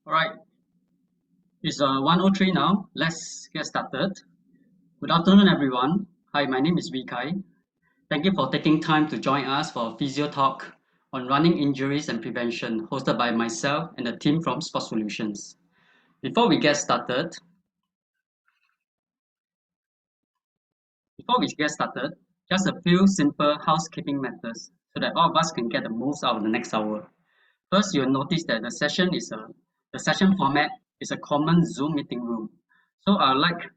All right, it's 1:03 now. Let's get started. Good afternoon, everyone. Hi, my name is Vikai. Thank you for taking time to join us for a Physio talk on running injuries and prevention, hosted by myself and the team from Sport Solutions. Before we get started, just a few simple housekeeping matters so that all of us can get the most out of the next hour. First, you'll notice that the session format is a common Zoom meeting room. So I'd like to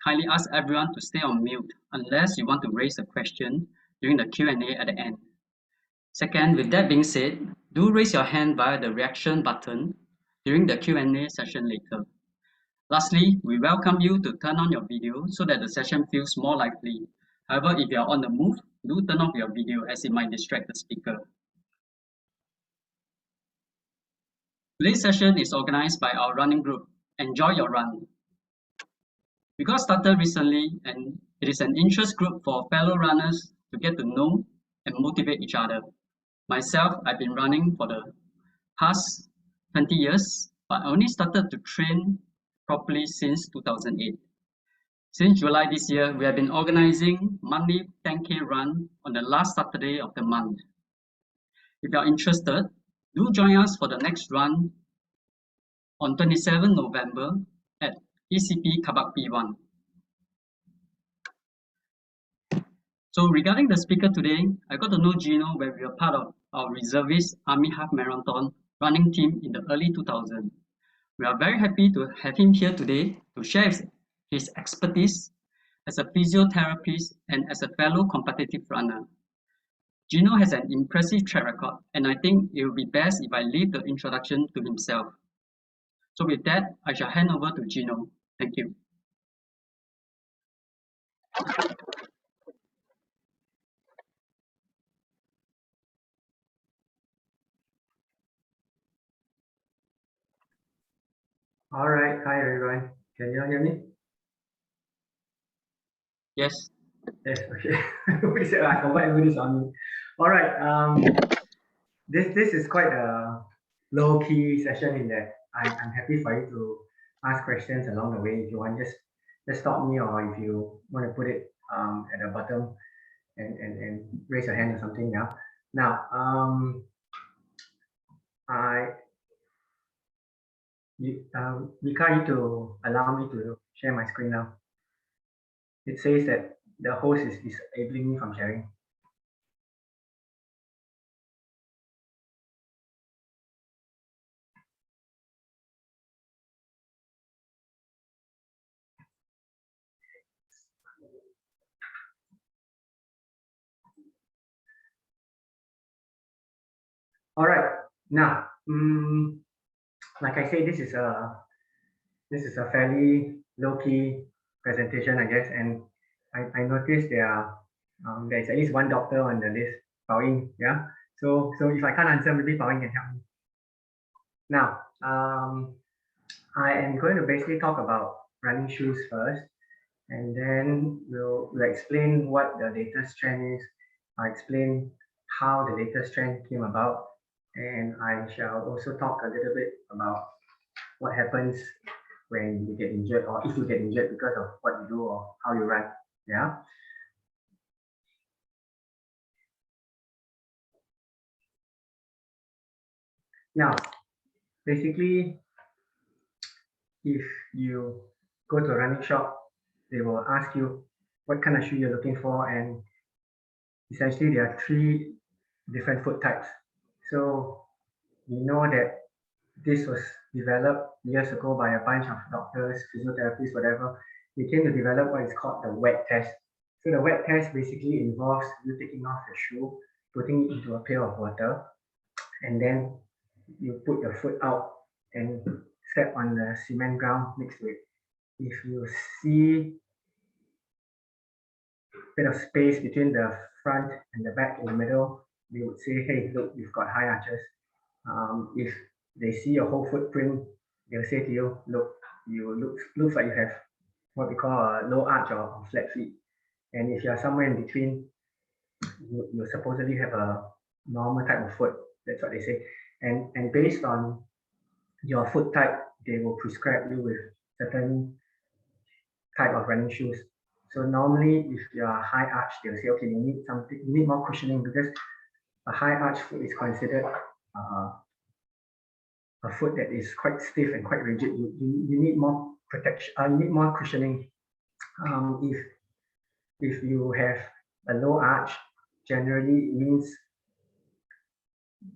kindly ask everyone to stay on mute unless you want to raise a question during the Q&A at the end. Second, with that being said, do raise your hand via the reaction button during the Q&A session later. Lastly, we welcome you to turn on your video so that the session feels more lively. However, if you are on the move, do turn off your video as it might distract the speaker. Today's session is organized by our running group. Enjoy your run. We got started recently and it is an interest group for fellow runners to get to know and motivate each other. Myself, I've been running for the past 20 years, but I only started to train properly since 2008. Since July this year, we have been organizing monthly 10K run on the last Saturday of the month. If you are interested, do join us for the next run on 27 November at ECP Kabak P1. So regarding the speaker today, I got to know Gino when we were part of our reservist Army Half Marathon running team in the early 2000s. We are very happy to have him here today to share his expertise as a physiotherapist and as a fellow competitive runner. Gino has an impressive track record, and I think it would be best if I leave the introduction to himself. So with that, I shall hand over to Gino. Thank you. All right, hi everyone. Can you all hear me? Yes. Yes, okay. I forgot everybody's on me. All right, this is quite a low-key session in that I'm happy for you to ask questions along the way. If you want, just stop me, or if you want to put it at the bottom and raise your hand or something. Yeah. Now, you need to allow me to share my screen now. It says that the host is disabling me from sharing. All right, now, like I say, this is a fairly low-key presentation, I guess, and I noticed there's at least one doctor on the list, Pao Ying, yeah. So if I can't answer, maybe Pao Ying can help me. Now, I am going to basically talk about running shoes first, and then we'll explain what the latest trend is. I'll explain how the latest trend came about, and I shall also talk a little bit about what happens when you get injured, or if you get injured because of what you do or how you run. Yeah. Now, basically, if you go to a running shop, they will ask you what kind of shoe you're looking for, and essentially there are 3 different foot types. So you know that this was developed years ago by a bunch of doctors, physiotherapists, whatever. They came to develop what is called the wet test. So the wet test basically involves you taking off your shoe, putting it into a pail of water, and then you put your foot out and step on the cement ground next to it. If you see a bit of space between the front and the back in the middle, they would say, hey, look, you've got high arches. If they see your whole footprint, they'll say to you, look, looks like you have what we call a low arch or flat feet. And if you're somewhere in between, you supposedly have a normal type of foot. That's what they say. And based on your foot type, they will prescribe you with certain type of running shoes. So normally, if you are high arch, they'll say, okay, you need something, you need more cushioning, because a high arch foot is considered a foot that is quite stiff and quite rigid. You need more protection. You need more cushioning. If you have a low arch, generally it means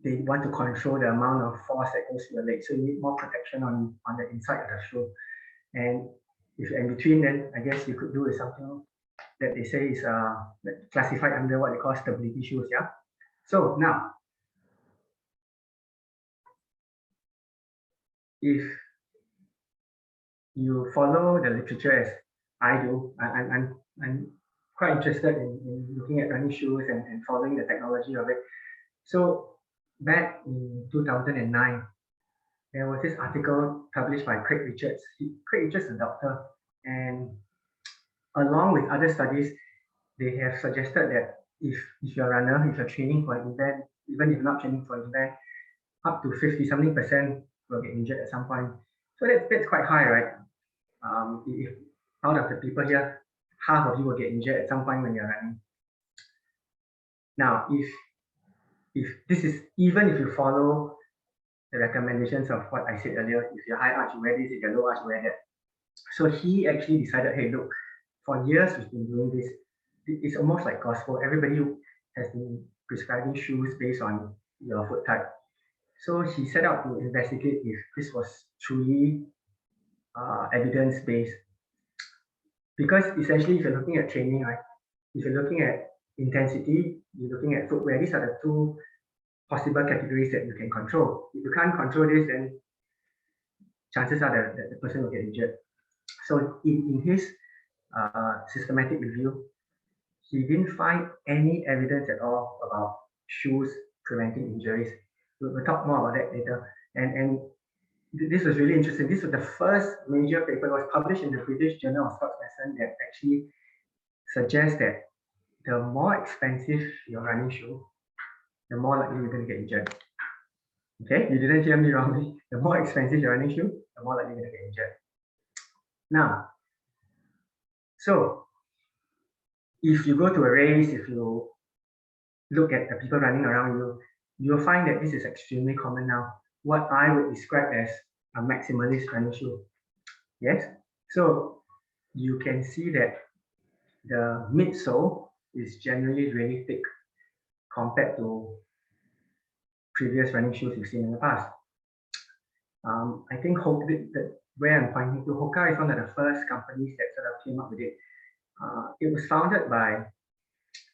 they want to control the amount of force that goes to your leg. So you need more protection on the inside of the shoe. And if you're in between, then I guess you could do is something that they say is classified under what they call stability shoes. Yeah. So now, if you follow the literature as I do, I'm quite interested in looking at running shoes and following the technology of it. So back in 2009, there was this article published by Craig Richards. Craig Richards is a doctor, and along with other studies, they have suggested that if you're a runner, if you're training for an event, even if you're not training for an event, up to 50-something% will get injured at some point. So that's quite high, right? If out of the people here, half of you will get injured at some point when you're running. Now, if this is, even if you follow the recommendations of what I said earlier, if you're high arch, you wear this, if you're low arch, you wear that. So he actually decided, hey, look, for years we've been doing this. It's almost like gospel. Everybody has been prescribing shoes based on your foot type. So he set out to investigate if this was truly evidence-based. Because essentially, if you're looking at training, right, if you're looking at intensity, you're looking at footwear, these are the two possible categories that you can control. If you can't control this, then chances are that the person will get injured. So in his systematic review, he didn't find any evidence at all about shoes preventing injuries. We'll talk more about that later. And this was really interesting. This was the first major paper that was published in the British Journal of Sports Medicine that actually suggests that the more expensive your running shoe, the more likely you're going to get injured. Okay, you didn't hear me wrongly. The more expensive your running shoe, the more likely you're going to get injured. Now, so if you go to a race, if you look at the people running around you, you'll find that this is extremely common now. What I would describe as a maximalist running shoe. Yes, so you can see that the midsole is generally really thick compared to previous running shoes you've seen in the past. I think where I'm pointing to, Hoka is one of the first companies that sort of came up with it. It was founded by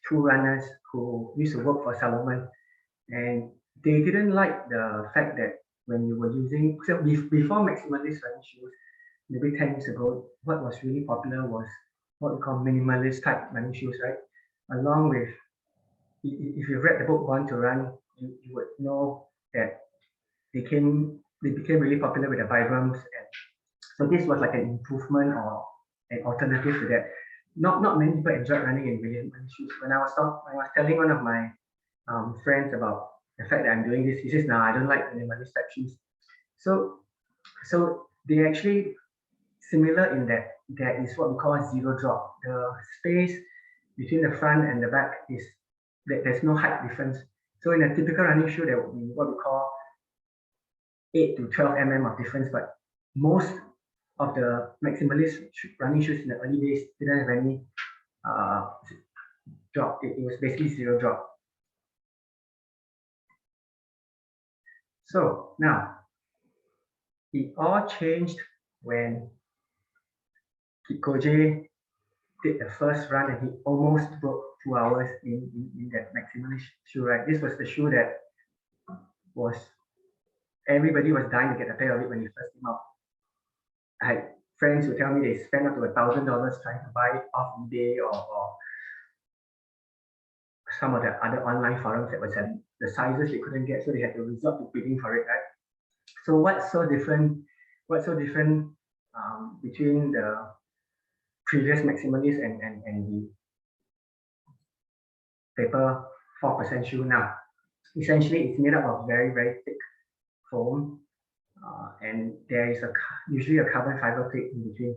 two runners who used to work for Salomon, and they didn't like the fact that when you were using, so before maximalist running shoes, maybe 10 years ago, what was really popular was what we call minimalist type running shoes, right? Along with, if you've read the book Born to Run, you would know that they became really popular with the Vibrams, and so this was like an improvement or an alternative to that. Not many people enjoyed running in really running shoes. When I was telling one of my friends about the fact that I'm doing this, he says, "No, I don't like minimalist type shoes." So they actually similar in that there is what we call zero drop. The space between the front and the back is that there's no height difference. So in a typical running shoe, there would be what we call 8 to 12 mm of difference, but most of the maximalist running shoes in the early days didn't have any drop. It was basically zero drop. So now, it all changed when Kikoje did the first run and he almost broke 2 hours in that maximalist shoe, right? This was the shoe that was, everybody was dying to get a pair of it when it first came out. I had friends who tell me they spent up to $1,000 trying to buy it off eBay or some of the other online forums that were selling the sizes they couldn't get, so they had to resort to bidding for it, right? So what's so different between the previous maximalist and the paper 4% shoe now? Essentially, it's made up of very, very thick foam. and there is usually a carbon fiber plate in between.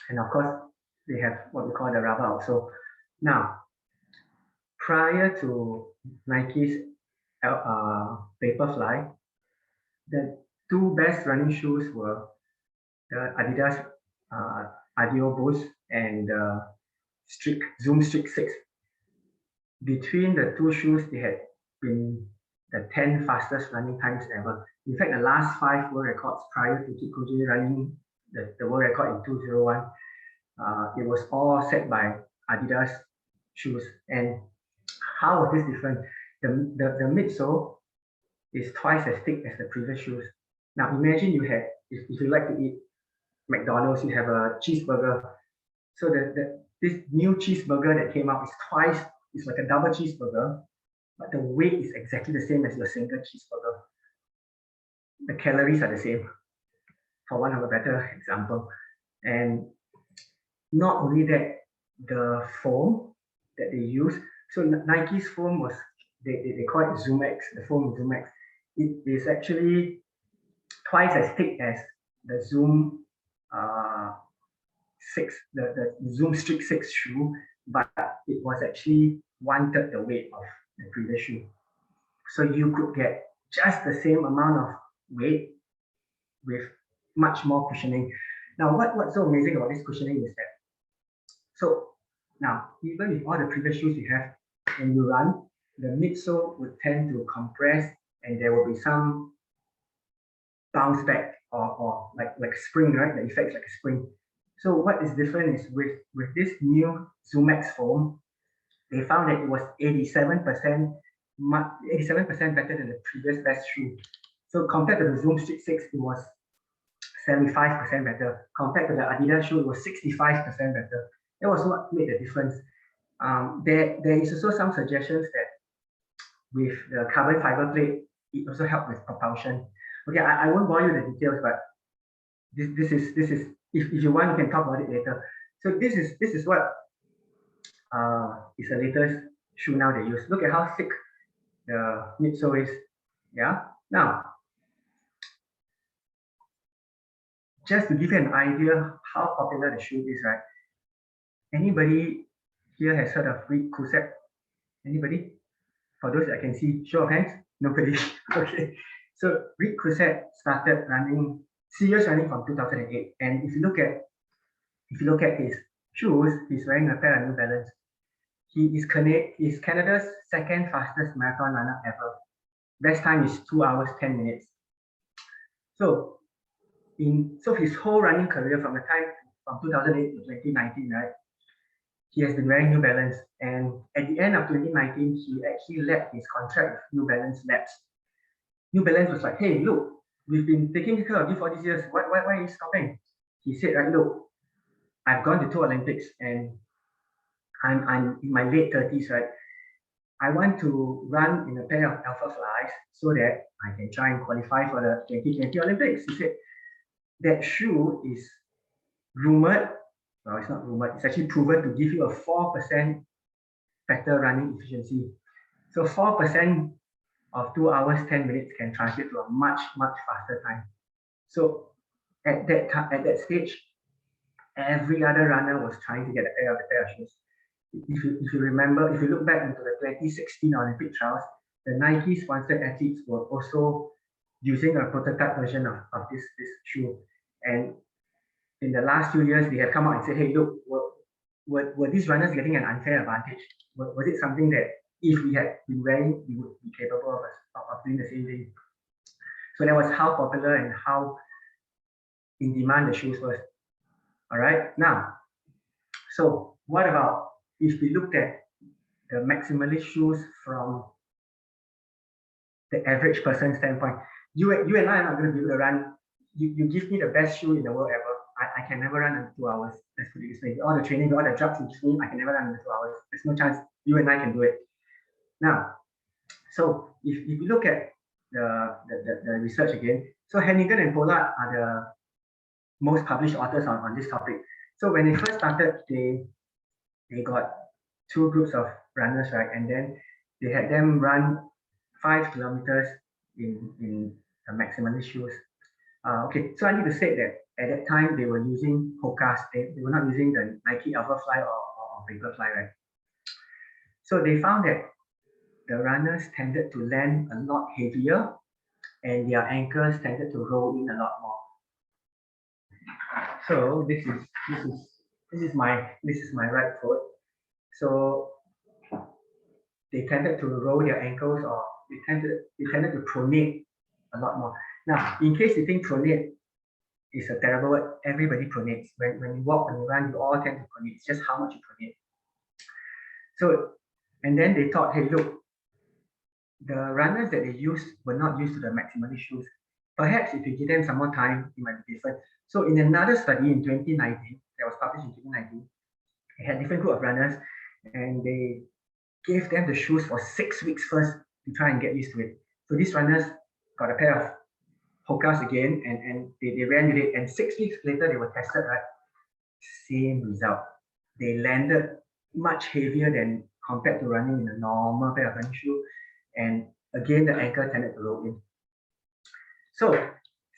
And of course, they have what we call the rubber also. Now, prior to Nike's Vaporfly, the two best running shoes were the Adidas Addio Boost and the Zoom Streak 6. Between the two shoes, they had been the 10 fastest running times ever. In fact, the last 5 world records prior to Kikuchi running the world record in 2001, it was all set by Adidas shoes. And how was this different? The midsole is twice as thick as the previous shoes. Now imagine you had, if you like to eat McDonald's, you have a cheeseburger. So this new cheeseburger that came out is twice, it's like a double cheeseburger, but the weight is exactly the same as your single cheeseburger. The calories are the same, for one of a better example. And not only that, the foam that they use, so Nike's foam was, they call it ZoomX, the foam ZoomX. It is actually twice as thick as the Zoom 6, the Zoom Streak 6 shoe, but it was actually 1/3 the weight of the previous shoe. So you could get just the same amount of weight with much more cushioning. Now, what's so amazing about this cushioning is that, so now, even with all the previous shoes you have, when you run, the midsole would tend to compress and there will be some bounce back or like spring, right? The effect's like a spring. So what is different is with this new ZoomX foam, they found that it was 87% better than the previous best shoe. So compared to the Zoom Streak 6, it was 75% better. Compared to the Adidas shoe, it was 65% better. That was what made the difference. There is also some suggestions that with the carbon fiber plate, it also helped with propulsion. Okay, I won't bore you the details, but this is if you want, you can talk about it later. So this is what is the latest shoe now they use. Look at how thick the midsole is. Yeah. Now, just to give you an idea how popular the shoe is, right? Anybody here has heard of Reed Cusack? Anybody? For those that I can see, show of hands. Nobody. Okay. So Reed Cusack started running, serious running from 2008, and if you look at his shoes, he's wearing a pair of New Balance. He is Canada's second fastest marathon runner ever. Best time is 2 hours 10 minutes. So his whole running career from 2008 to 2019, right? He has been wearing New Balance, and at the end of 2019, he actually let his contract with New Balance lapse. New Balance was like, hey, look, we've been taking care of you for these years. Why are you stopping? He said, right, look, I've gone to 2 Olympics and I'm in my late 30s, right? I want to run in a pair of Alpha Flies so that I can try and qualify for the 2020 Olympics. He said that shoe is rumored, well, it's not rumored, it's actually proven to give you a 4% better running efficiency. So 4% of 2 hours 10 minutes can translate to a much faster time. So at that stage, every other runner was trying to get a pair of shoes. If you remember, if you look back into the 2016 Olympic trials, the Nike sponsored athletes were also using a prototype version of this shoe. And in the last few years, they have come out and said, hey, look, were these runners getting an unfair advantage? Was it something that if we had been wearing, we would be capable of doing the same thing? So that was how popular and how in demand the shoes was. All right, now, so what about if we looked at the maximalist shoes from the average person standpoint? You and I are not going to be able to run. You give me the best shoe in the world ever. I can never run in 2 hours. Let's put it this way. All the training, all the drugs you give me, I can never run in 2 hours. There's no chance you and I can do it. Now, so if you look at the research again, so Hennigan and Pollard are the most published authors on this topic. So when they first started, they got 2 groups of runners, right? And then they had them run 5 kilometers in the maximalist shoes. Okay, so I need to say that at that time they were using Hokas. They were not using the Nike Alpha Fly or Vaporfly, right? So they found that the runners tended to land a lot heavier and their ankles tended to roll in a lot more. So this is my right foot. So they tended to roll their ankles, or they tended to pronate a lot more. Now, in case you think pronate is a terrible word, everybody pronates. When you walk, when you run, you all tend to pronate. It's just how much you pronate. So, and then they thought, hey, look, the runners that they used were not used to the maximalist shoes. Perhaps if you give them some more time, it might be different. So in another study in 2019, that was published in 2019, they had different group of runners and they gave them the shoes for 6 weeks first to try and get used to it. So these runners got a pair of Hokas again and they ran with it, and 6 weeks later they were tested, right? Same result. They landed much heavier than compared to running in a normal pair of running shoe, and again the ankle tended to roll in. So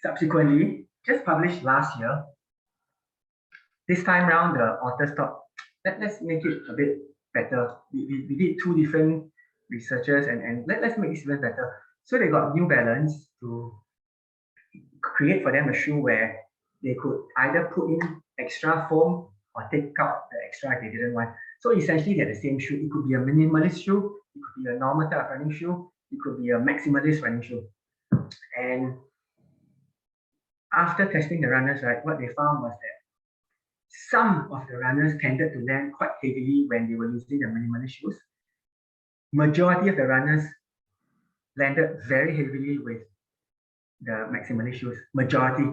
subsequently, just published last year, this time around the authors thought, let's make it a bit better. We did two different researchers and let's make this even better. So they got New Balance to create for them a shoe where they could either put in extra foam or take out the extra if they didn't want. So essentially they're the same shoe. It could be a minimalist shoe, it could be a normal type of running shoe, it could be a maximalist running shoe. And after testing the runners, right, what they found was that some of the runners tended to land quite heavily when they were using the minimalist shoes. Majority of the runners landed very heavily with the maximalist shoes, majority.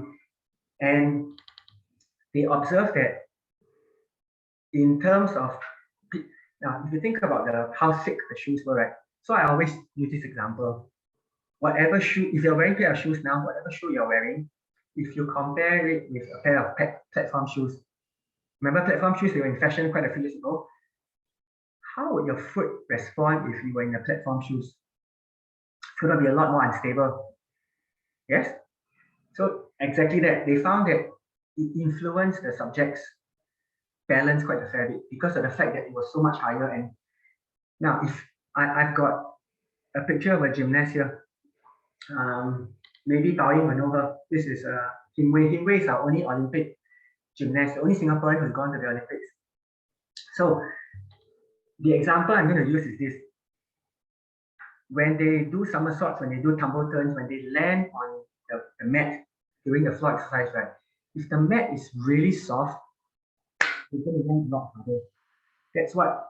And they observed that in terms of, now if you think about how thick the shoes were, right? So I always use this example. Whatever shoe, if you're wearing a pair of shoes now, whatever shoe you're wearing, if you compare it with a pair of platform shoes, remember platform shoes, they were in fashion quite a few years ago. How would your foot respond if you were in the platform shoes? It's going to be a lot more unstable. Yes? So exactly that. They found that it influenced the subject's balance quite a fair bit because of the fact that it was so much higher. And now, if I've got a picture of a gymnast here, maybe Bao Ying will know her. This is Hing Wei. Hing Wei is our only Olympic gymnast, the only Singaporean who's gone to the Olympics. So the example I'm going to use is this. When they do somersaults, when they do tumble turns, when they land on the mat during the floor exercise, right? If the mat is really soft, they're going to land a lot harder. That's what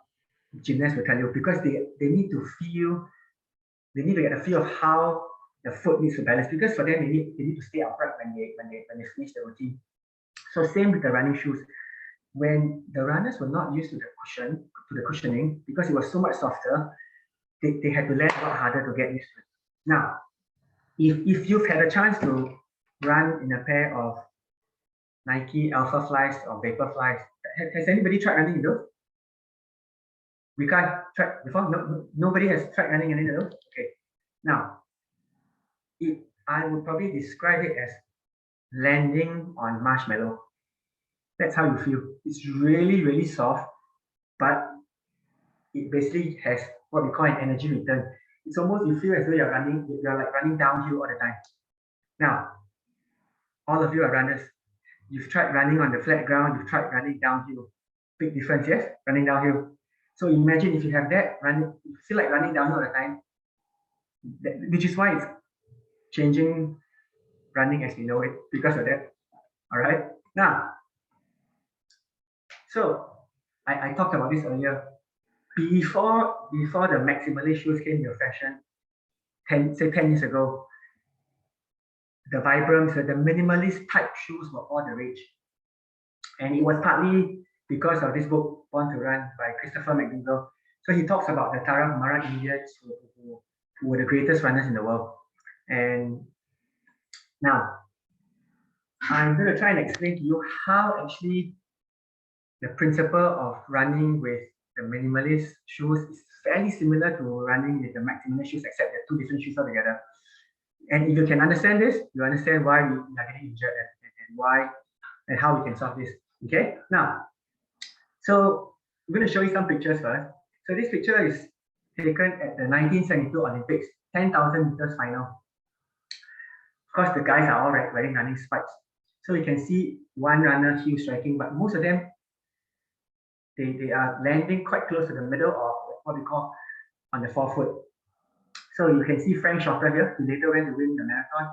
gymnasts will tell you, because they need to feel, they need to get a feel of how the foot needs to balance, because for them they need to stay upright when they finish the routine. So same with the running shoes. When the runners were not used to the cushioning, because it was so much softer, they had to land a lot harder to get used to it. Now, if you've had a chance to run in a pair of Nike Alpha Flies or Vapor Flies, has anybody tried running in those? We can't try before? Nobody has tried running in any of those? Okay. Now, I would probably describe it as landing on marshmallow. That's how you feel. It's really, really soft, but it basically has what we call an energy return. It's almost, you feel as though you're like running downhill all the time. Now, all of you are runners. You've tried running on the flat ground, you've tried running downhill. Big difference, yes? Running downhill. So imagine if you have that, you feel like running downhill all the time, which is why it's changing running as we know it because of that. All right. Now, so I talked about this earlier. Before the maximalist shoes came into fashion, 10 years ago, the Vibrams, the minimalist type shoes were all the rage. And it was partly because of this book, Born to Run by Christopher McDougall. So he talks about the Tarahumara Indians who were the greatest runners in the world. And now, I'm going to try and explain to you how actually the principle of running with the minimalist shoes is fairly similar to running with the maximalist shoes, except they're two different shoes altogether. And if you can understand this, you understand why we are getting injured and why and how we can solve this. Okay, now, so I'm going to show you some pictures first. So this picture is taken at the 1972 Olympics, 10,000 meters final. Of course, the guys are all wearing running spikes. So you can see one runner heel striking, but most of them, they are landing quite close to the middle or what we call on the forefoot. So you can see Frank Schotter here, who later went to win the marathon.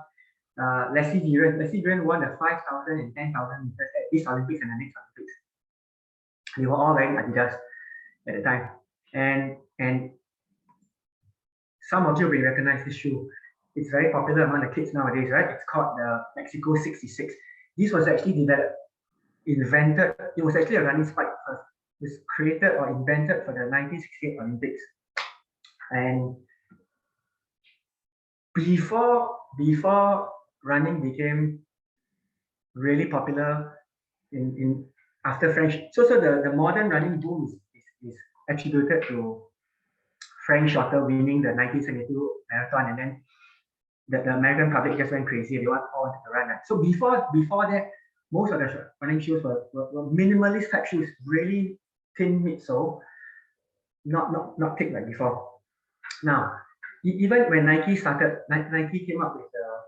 Leslie Viren won the 5,000 and 10,000 meters at this Olympics and the next Olympics. They were all wearing Adidas at the time. And some of you may recognize this shoe. It's very popular among the kids nowadays, right? It's called the Mexico 66. This was actually invented, it was actually a running spike first. It was created or invented for the 1968 Olympics. And before running became really popular after French, so the modern running boom is attributed to Frank Schotter winning the 1972 marathon, and then the American public just went crazy. They all wanted to run. So before that, most of the running shoes were minimalist type shoes, really thin midsole, not thick like before. Now, even when Nike started, Nike came up with the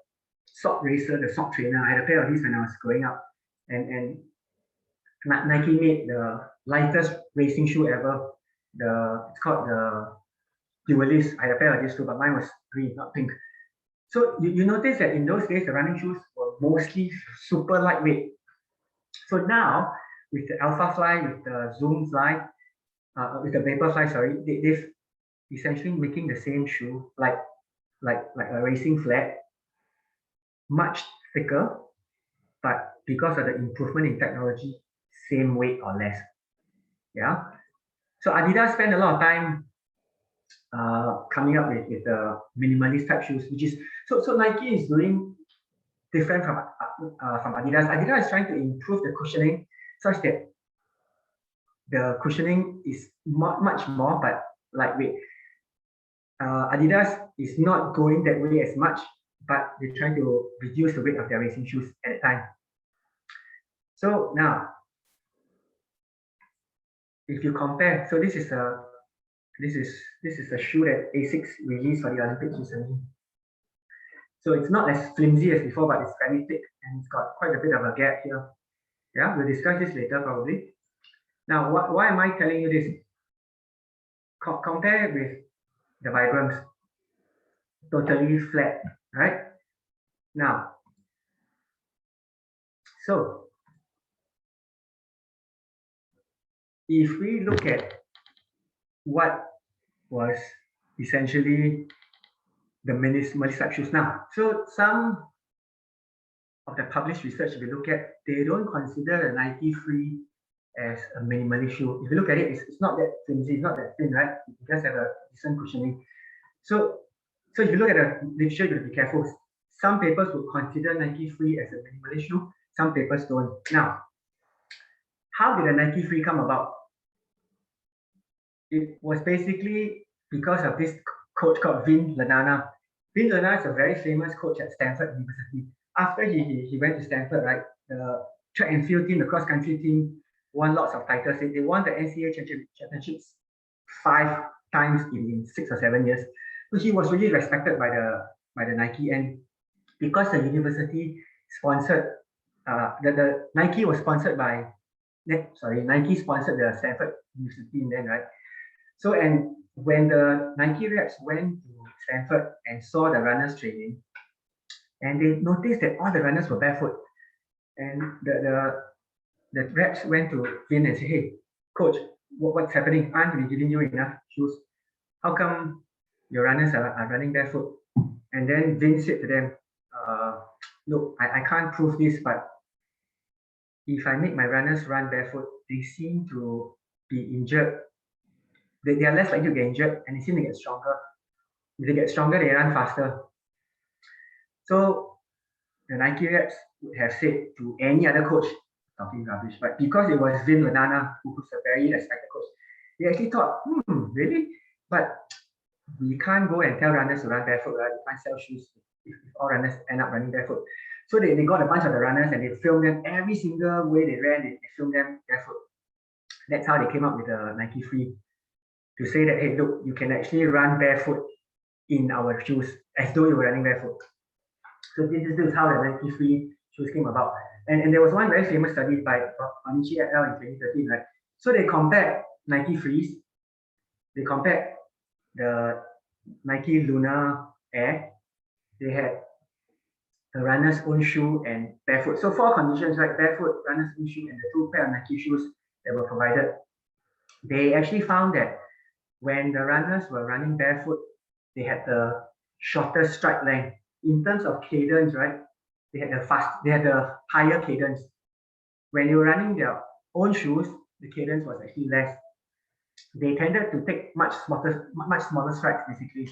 sock racer, the sock trainer. I had a pair of these when I was growing up, and Nike made the lightest racing shoe ever. It's called the Duelist. I had a pair of these too, but mine was green, not pink. So you notice that in those days, the running shoes were mostly super lightweight. So now, with the Alpha Fly, with the Zoom Fly, with the Vapor Fly, sorry, they've essentially making the same shoe, like a racing flat, much thicker, but because of the improvement in technology, same weight or less. Yeah. So Adidas spent a lot of time coming up with the minimalist type shoes, which is so Nike is doing different from Adidas. Adidas is trying to improve the cushioning such that the cushioning is much more but lightweight. Adidas is not going that way as much, but they're trying to reduce the weight of their racing shoes at the time. So now, if you compare, so this is a shoe that ASICS released for the Olympics recently. So it's not as flimsy as before, but it's very thick and it's got quite a bit of a gap here. Yeah, we'll discuss this later probably. Now, why am I telling you this? Compare with the Vibrams, totally flat, right? Now, so if we look at what was essentially the minimalist type shoes now, so some of the published research we look at, they don't consider the Nike Free as a minimalist shoe. If you look at it, it's not that flimsy, it's not that thin, right? It does have a decent cushioning. So if you look at the literature, you have to be careful. Some papers would consider Nike Free as a minimalist shoe, some papers don't. Now, how did the Nike Free come about? It was basically because of this coach called Vin Lanana. Vin Lanana is a very famous coach at Stanford University. After he went to Stanford, right, the track and field team, the cross country team, won lots of titles. They won the NCAA championships 5 times in 6 or 7 years. So he was really respected by the Nike, and because the university sponsored, the Nike was sponsored by, Nike sponsored the Stanford University then, right? So, and when the Nike reps went to Stanford and saw the runners training, and they noticed that all the runners were barefoot, and the reps went to Vin and said, "Hey, coach, what's happening? Aren't we giving you enough shoes? How come your runners are running barefoot?" And then Vin said to them, "Look, I can't prove this, but if I make my runners run barefoot, they seem to be injured. They are less likely to get injured, and they seem to get stronger. If they get stronger, they run faster." So the Nike reps would have said to any other coach, talking rubbish, but because it was Vin Lanana, who's a very respected coach, they actually thought, really? But we can't go and tell runners to run barefoot, right? We can't sell shoes if all runners end up running barefoot. So they got a bunch of the runners and they filmed them every single way they ran, they filmed them barefoot. That's how they came up with the Nike Free, to say that, hey, look, you can actually run barefoot in our shoes as though you were running barefoot. So this is how the Nike Free shoes came about. And there was one very famous study by Onishi et al. In 2013, right? So they compared Nike Frees, they compared the Nike Lunar Air, they had the runner's own shoe and barefoot. So 4 conditions, right? Barefoot, runner's own shoe, and the 2 pair of Nike shoes that were provided. They actually found that when the runners were running barefoot, they had the shorter stride length. In terms of cadence, right? They had the higher cadence. When they were running their own shoes, the cadence was actually less. They tended to take much smaller strides, basically.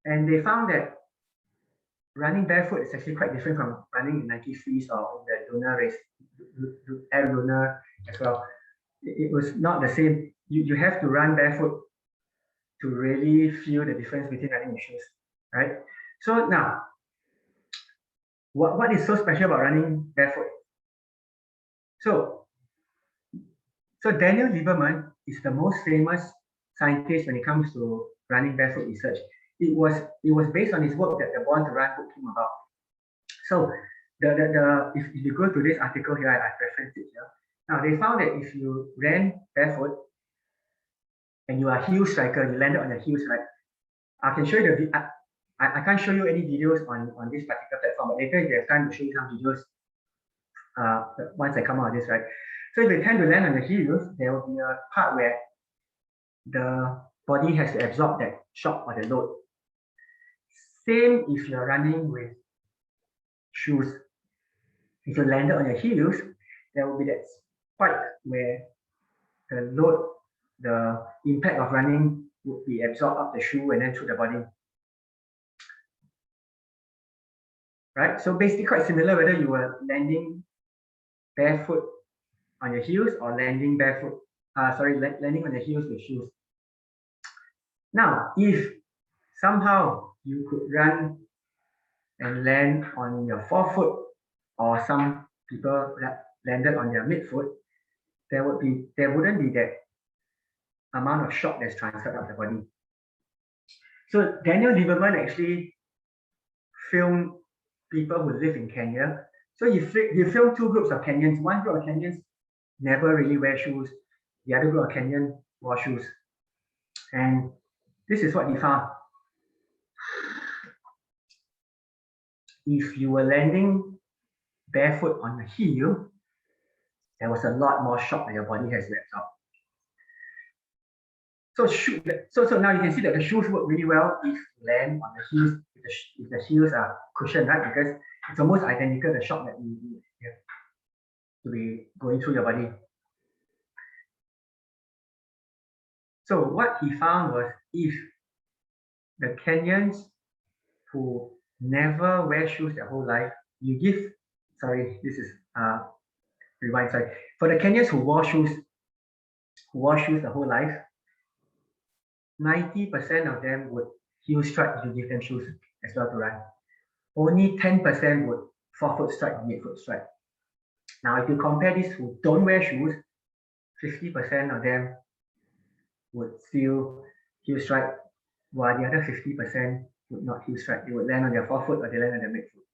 And they found that running barefoot is actually quite different from running in Nike Frees or in the Lunar race, Air Lunar as well. It was not the same. You have to run barefoot to really feel the difference between running in shoes, right? So now, what is so special about running barefoot? So Daniel Lieberman is the most famous scientist when it comes to running barefoot research. It was based on his work that the Born to Run book came about. So if you go to this article here, I referenced it here. Now they found that if you ran barefoot and you are a heel striker, you landed on your heels, right? I can show you the I can't show you any videos on this particular platform, but later if you have time to show you some videos once I come out of this, right? So if you tend to land on the heels, there will be a part where the body has to absorb that shock or the load. Same if you're running with shoes. If you landed on your heels, there will be that spike where the load, the impact of running would be absorbed up the shoe and then through the body. Right? So basically quite similar whether you were landing barefoot on your heels or landing barefoot, landing on your heels with shoes. Now, if somehow you could run and land on your forefoot, or some people landed on their midfoot, there wouldn't be that amount of shock that's transferred out of the body. So Daniel Lieberman actually filmed people who live in Kenya. So he filmed 2 groups of Kenyans. One group of Kenyans never really wear shoes. The other group of Kenyan wore shoes. And this is what he found. If you were landing barefoot on the heel, there was a lot more shock that your body has to absorb. So now you can see that the shoes work really well if you land on the heels, if the heels are cushioned, right? Because it's almost identical the shock that you have to be going through your body. So what he found was if the Kenyans who never wear shoes their whole life, you give, rewind, sorry. For the Kenyans who wore shoes the whole life, 90% of them would heel strike if you give them shoes as well to run. Only 10% would forefoot strike and midfoot strike. Now, if you compare these who don't wear shoes, 50% of them would still heel strike, while the other 50% would not heel strike. They would land on their forefoot or they land on their midfoot.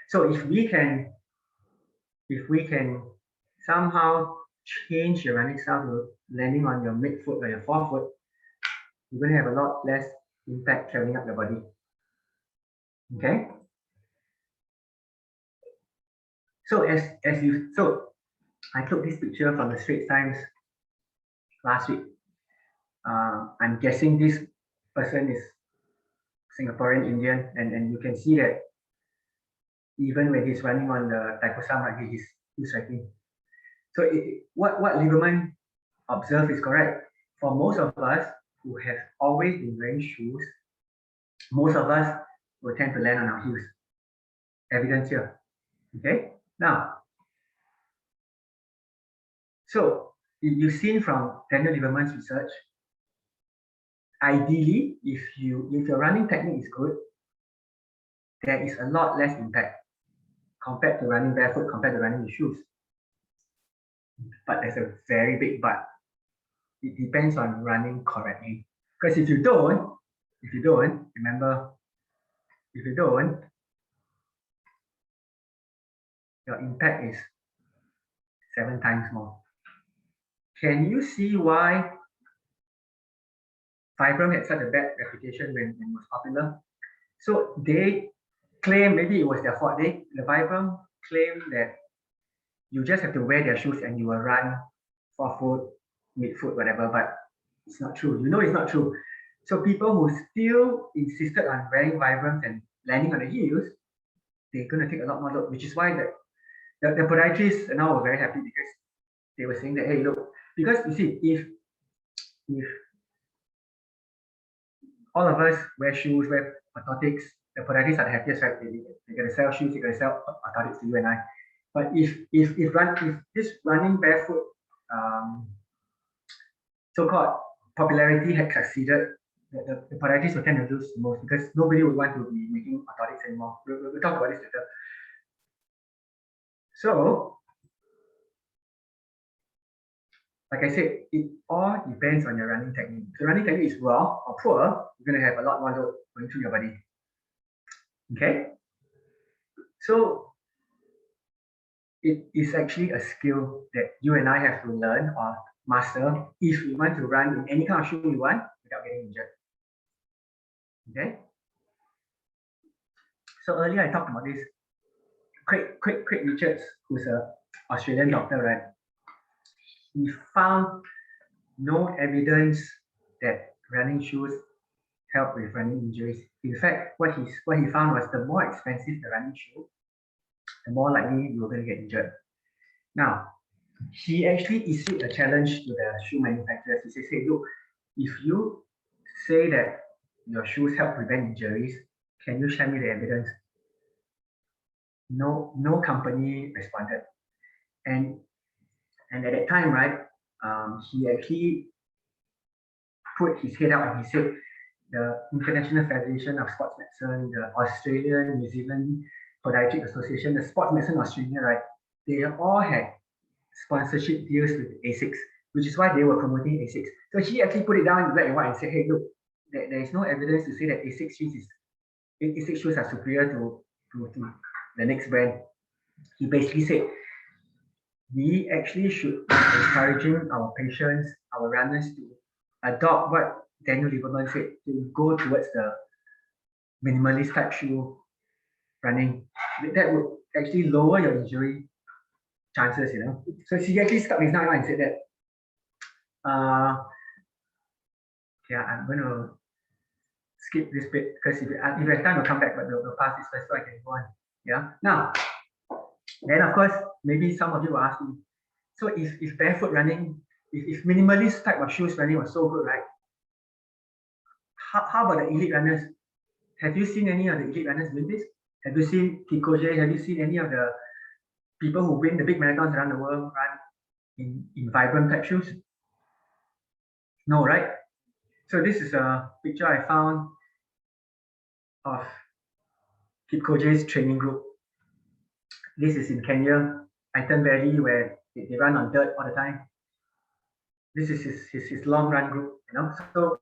So if we can somehow change your running style to landing on your midfoot or your forefoot, you're going to have a lot less impact traveling up the body. Okay. So I took this picture from the Straits Times last week. I'm guessing this person is Singaporean Indian, and you can see that even when he's running on the Taikosam, he's striking. So what Lieberman observed is correct. For most of us who have always been wearing shoes, most of us will tend to land on our heels. Evidence here. Okay. Now, so you've seen from Daniel Lieberman's research, ideally, if your running technique is good, there is a lot less impact compared to running barefoot, compared to running with shoes. But there's a very big but. It depends on running correctly. Because if you don't, remember, if you don't, your impact is 7 times more. Can you see why Vibram had such a bad reputation when it was popular? So they claim, maybe it was their fault, the Vibram claimed that you just have to wear their shoes and you will run forefoot, midfoot, whatever, but it's not true. You know it's not true. So people who still insisted on wearing Vibrams and landing on the heels, they're going to take a lot more load, which is why the podiatrists now were very happy because they were saying that, hey, look, because you see, if all of us wear shoes, wear orthotics, the podiatrists are the happiest, right? They're going to sell shoes, they're going to sell orthotics to you and I. But if this running barefoot so-called popularity had succeeded, the podiatrists would tend to lose the most because nobody would want to be making orthotics anymore. We'll talk about this later. So, like I said, it all depends on your running technique. If your running technique is raw or poor, you're going to have a lot more load going through your body. Okay? So, it is actually a skill that you and I have to learn or master if we want to run in any kind of shoe we want without getting injured. Okay? So earlier I talked about this. Craig Richards, who's an Australian doctor, right? He found no evidence that running shoes help with running injuries. In fact, what he found was the more expensive the running shoe, the more likely you were going to get injured. Now, he actually issued a challenge to the shoe manufacturers. He says, hey, look, if you say that your shoes help prevent injuries, can you show me the evidence? No company responded. And at that time, right, he actually put his head out and he said, the International Federation of Sports Medicine, the Australian, New Zealand Podiatric Association, the Sports Medicine Australia, right, they all had sponsorship deals with ASICS, which is why they were promoting ASICS. So he actually put it down in black and white and said, hey, look, there is no evidence to say that ASICS shoes are superior to the next brand. He basically said, we actually should be encouraging our patients, our runners to adopt what Daniel Lieberman said, to go towards the minimalist type shoe running. That would actually lower your injury chances, you know. So he actually stuck his knife and said that, yeah, I'm going to skip this bit because if I have time, we'll come back, but we'll pass this first so I can go on. Yeah. Now, then of course, maybe some of you will ask me, so if barefoot running, if minimalist type of shoes running was so good, right? How about the elite runners? Have you seen any of the elite runners doing this? Have you seen Kikoje? Have you seen any of the people who win the big marathons around the world run in Vibram type shoes? No, right? So this is a picture I found of Kikoje's training group. This is in Kenya, Iton Valley, where they run on dirt all the time. This is his long run group, you know. So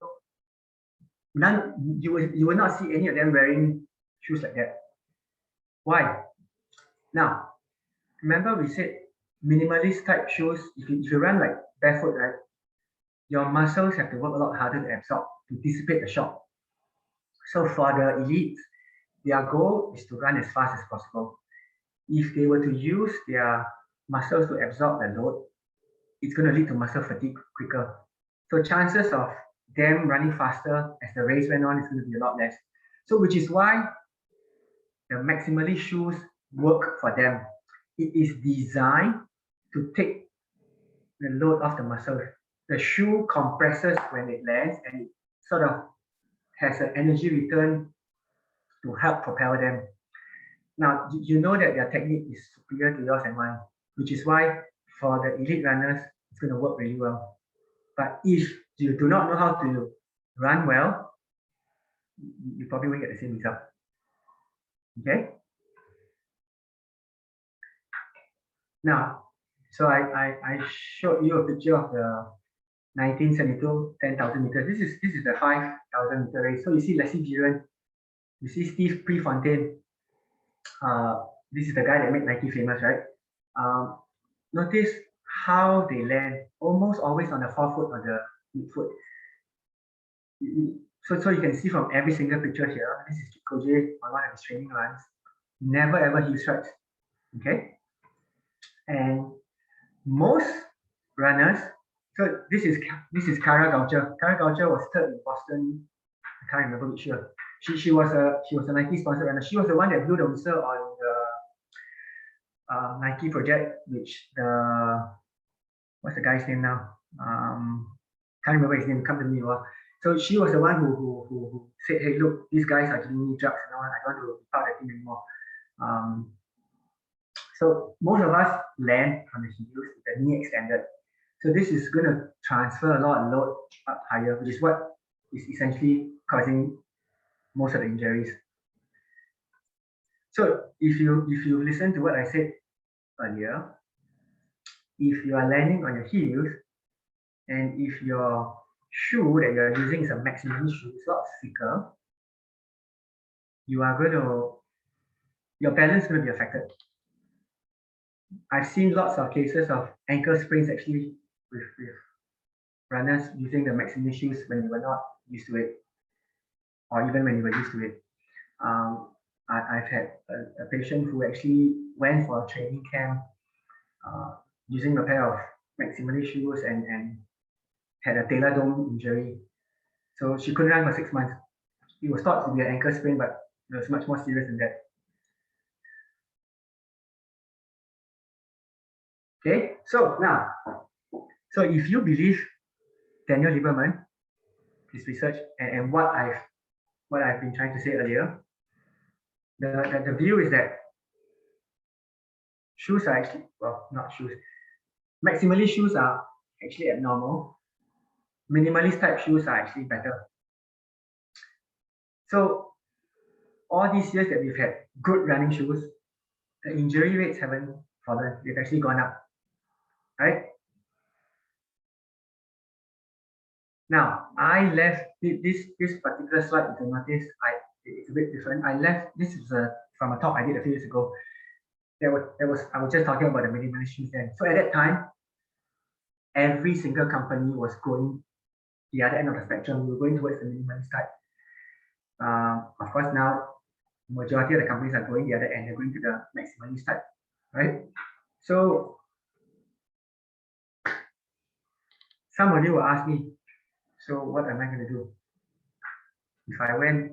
you will not see any of them wearing shoes like that. Why? Now, remember we said minimalist type shoes, if you run like barefoot, right, your muscles have to work a lot harder to absorb, to dissipate the shock. So for the elites, their goal is to run as fast as possible. If they were to use their muscles to absorb the load, it's going to lead to muscle fatigue quicker. So chances of them running faster as the race went on is going to be a lot less. So which is why the maximalist shoes work for them. It is designed to take the load off the muscle. The shoe compresses when it lands and it sort of has an energy return to help propel them. Now, you know that their technique is superior to yours and mine, which is why for the elite runners, it's going to work really well. But if you do not know how to run well, you probably won't get the same result. Okay. Now, so I showed you a picture of the 1972 10,000 meters. This is the 5,000 meter race. So you see Leslie Giron, you see Steve Prefontaine. This is the guy that made Nike famous, right? Notice how they land, almost always on the forefoot or the midfoot. So you can see from every single picture here, this is Koje on one of his training runs. Never ever heel strikes. Okay? And most runners, so this is Kara Goucher. Kara Goucher was third in Boston. I can't remember which year. She was a Nike sponsored runner. She was the one that blew the whistle on the Nike project, which what's the guy's name now? Can't remember his name. Come to me. So she was the one who said, "Hey, look, these guys are giving me drugs, and I don't want to be part of the team anymore." So most of us land on the heels with the knee extended. So this is going to transfer a lot of load up higher, which is what is essentially causing most of the injuries. So if you listen to what I said earlier, if you are landing on your heels, and if your shoe that you're using is a maximum shoe, it's a lot thicker, your balance is going to be affected. I've seen lots of cases of ankle sprains actually with runners using the maximum shoes when they were not used to it, or even when you were used to it. I've had a patient who actually went for a training camp using a pair of maximally shoes and had a talar dome injury. So she couldn't run for 6 months. It was thought to be an ankle sprain, but it was much more serious than that. Okay, so now, if you believe Daniel Lieberman, his research, and what I've been trying to say earlier, the view is that shoes are actually, well, not shoes, maximally shoes are actually abnormal. Minimalist type shoes are actually better. So all these years that we've had good running shoes, the injury rates haven't fallen, they've actually gone up, right? Now, I left this particular slide, if you notice, it's a bit different. I left, this is from a talk I did a few years ago. I was just talking about the minimalist shoes then. So at that time, every single company was going the other end of the spectrum. We were going towards the minimalist type. Of course, now majority of the companies are going the other end. They're going to the maximalist type, right? So some of you will ask me, so what am I going to do? If I wear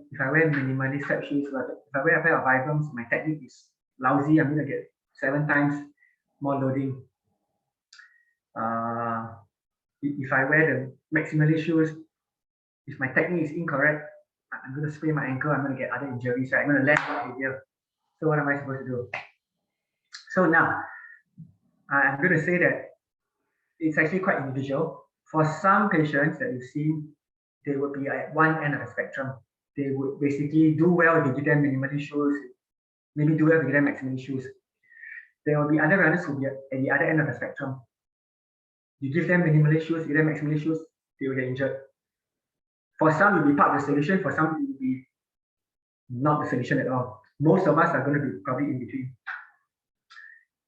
minimalist type shoes, if I wear a pair of Vibrams, my technique is lousy. I'm going to get 7 times more loading. If I wear the maximalist shoes, if my technique is incorrect, I'm going to sprain my ankle. I'm going to get other injuries. Right? I'm going to land more heavier. So what am I supposed to do? So now, I'm going to say that it's actually quite individual. For some patients that you've seen, they would be at one end of the spectrum. They would basically do well if you give them minimalist shoes, maybe do well if you give them maximalist shoes. There will be other runners who will be at the other end of the spectrum. You give them minimalist shoes, give them maximalist shoes, they will get injured. For some, it will be part of the solution. For some, it will be not the solution at all. Most of us are going to be probably in between.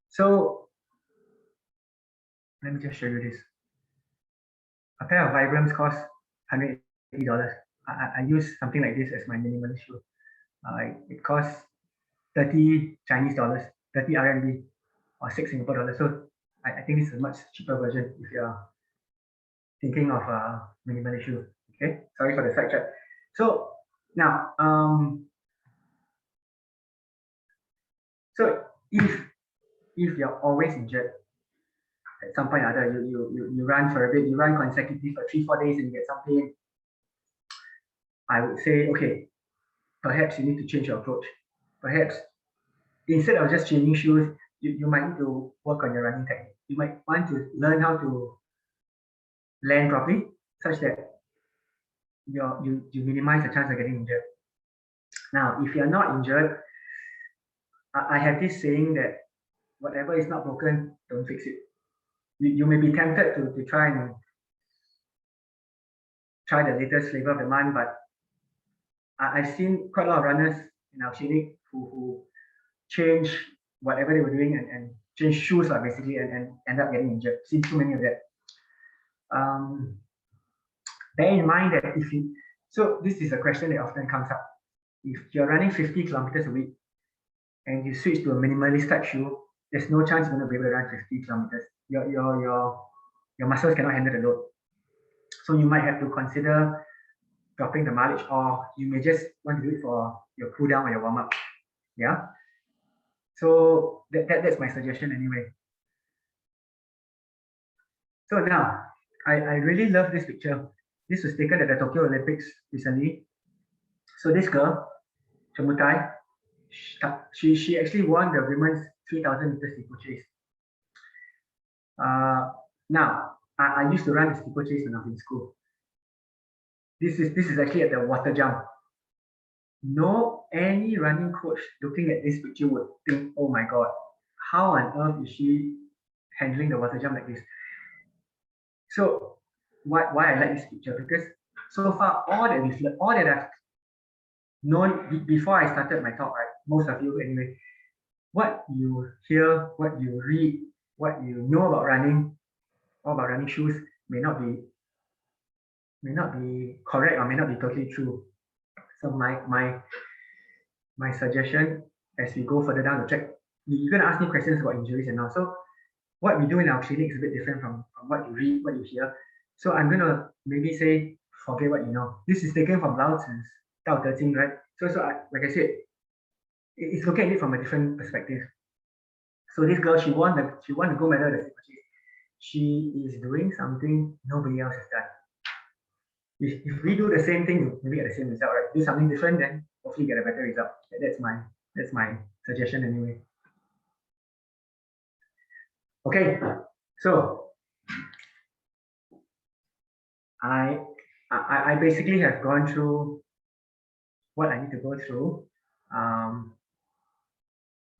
So let me just show you this. A pair of Vibrams costs $180. I use something like this as my minimalist shoe. It costs 30 Chinese dollars, 30 RMB, or 6 Singapore dollars. So I think it's a much cheaper version if you're thinking of a minimalist shoe. Okay, sorry for the sidetrack. So now, so if you're always injured, at some point or other, you run for a bit, you run consecutively for 3-4 days and you get some pain, I would say, okay, perhaps you need to change your approach. Perhaps instead of just changing shoes, you might need to work on your running technique. You might want to learn how to land properly, such that you minimize the chance of getting injured. Now, if you're not injured, I have this saying that whatever is not broken, don't fix it. You may be tempted to try the latest flavor of the month, but I've seen quite a lot of runners in our clinic who change whatever they were doing and change shoes basically and end up getting injured. Seen too many of that. Bear in mind that so this is a question that often comes up. If you're running 50 kilometers a week and you switch to a minimalist type shoe, there's no chance you're going to be able to run 50 kilometers. Your muscles cannot handle the load. So you might have to consider dropping the mileage, or you may just want to do it for your cool down or your warm up. Yeah. So that's my suggestion anyway. So now, I really love this picture. This was taken at the Tokyo Olympics recently. So this girl, Chemutai, she actually won the women's 3,000 meter steeplechase. Now, I used to run the steeplechase when I was in school. This is actually at the water jump. No, any running coach looking at this picture would think, oh my God, how on earth is she handling the water jump like this? So why I like this picture? Because so far all that I've known before I started my talk, right? Most of you anyway, what you hear, what you read, what you know about running, all about running shoes may not be correct or may not be totally true. So my suggestion as we go further down the track, you're going to ask me questions about injuries and all. So what we do in our clinic is a bit different from what you read, what you hear. So I'm going to maybe say, forget what you know. This is taken from Lao Tzu's Tao Te Ching, right? So like I said, it's looking at it from a different perspective. So this girl, she won the gold medal at the steeplechase. She is doing something nobody else has done. If we do the same thing, maybe get the same result, right? Do something different, then hopefully get a better result. That's my suggestion anyway. Okay, so I basically have gone through what I need to go through.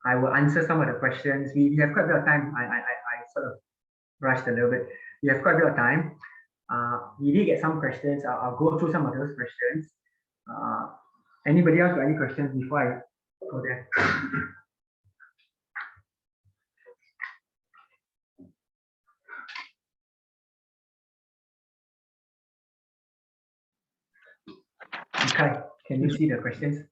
I will answer some of the questions. We have quite a bit of time. I sort of rushed a little bit. We have quite a bit of time. We did get some questions. I'll go through some of those questions. Anybody else got any questions before I go there? Okay, can you see the questions?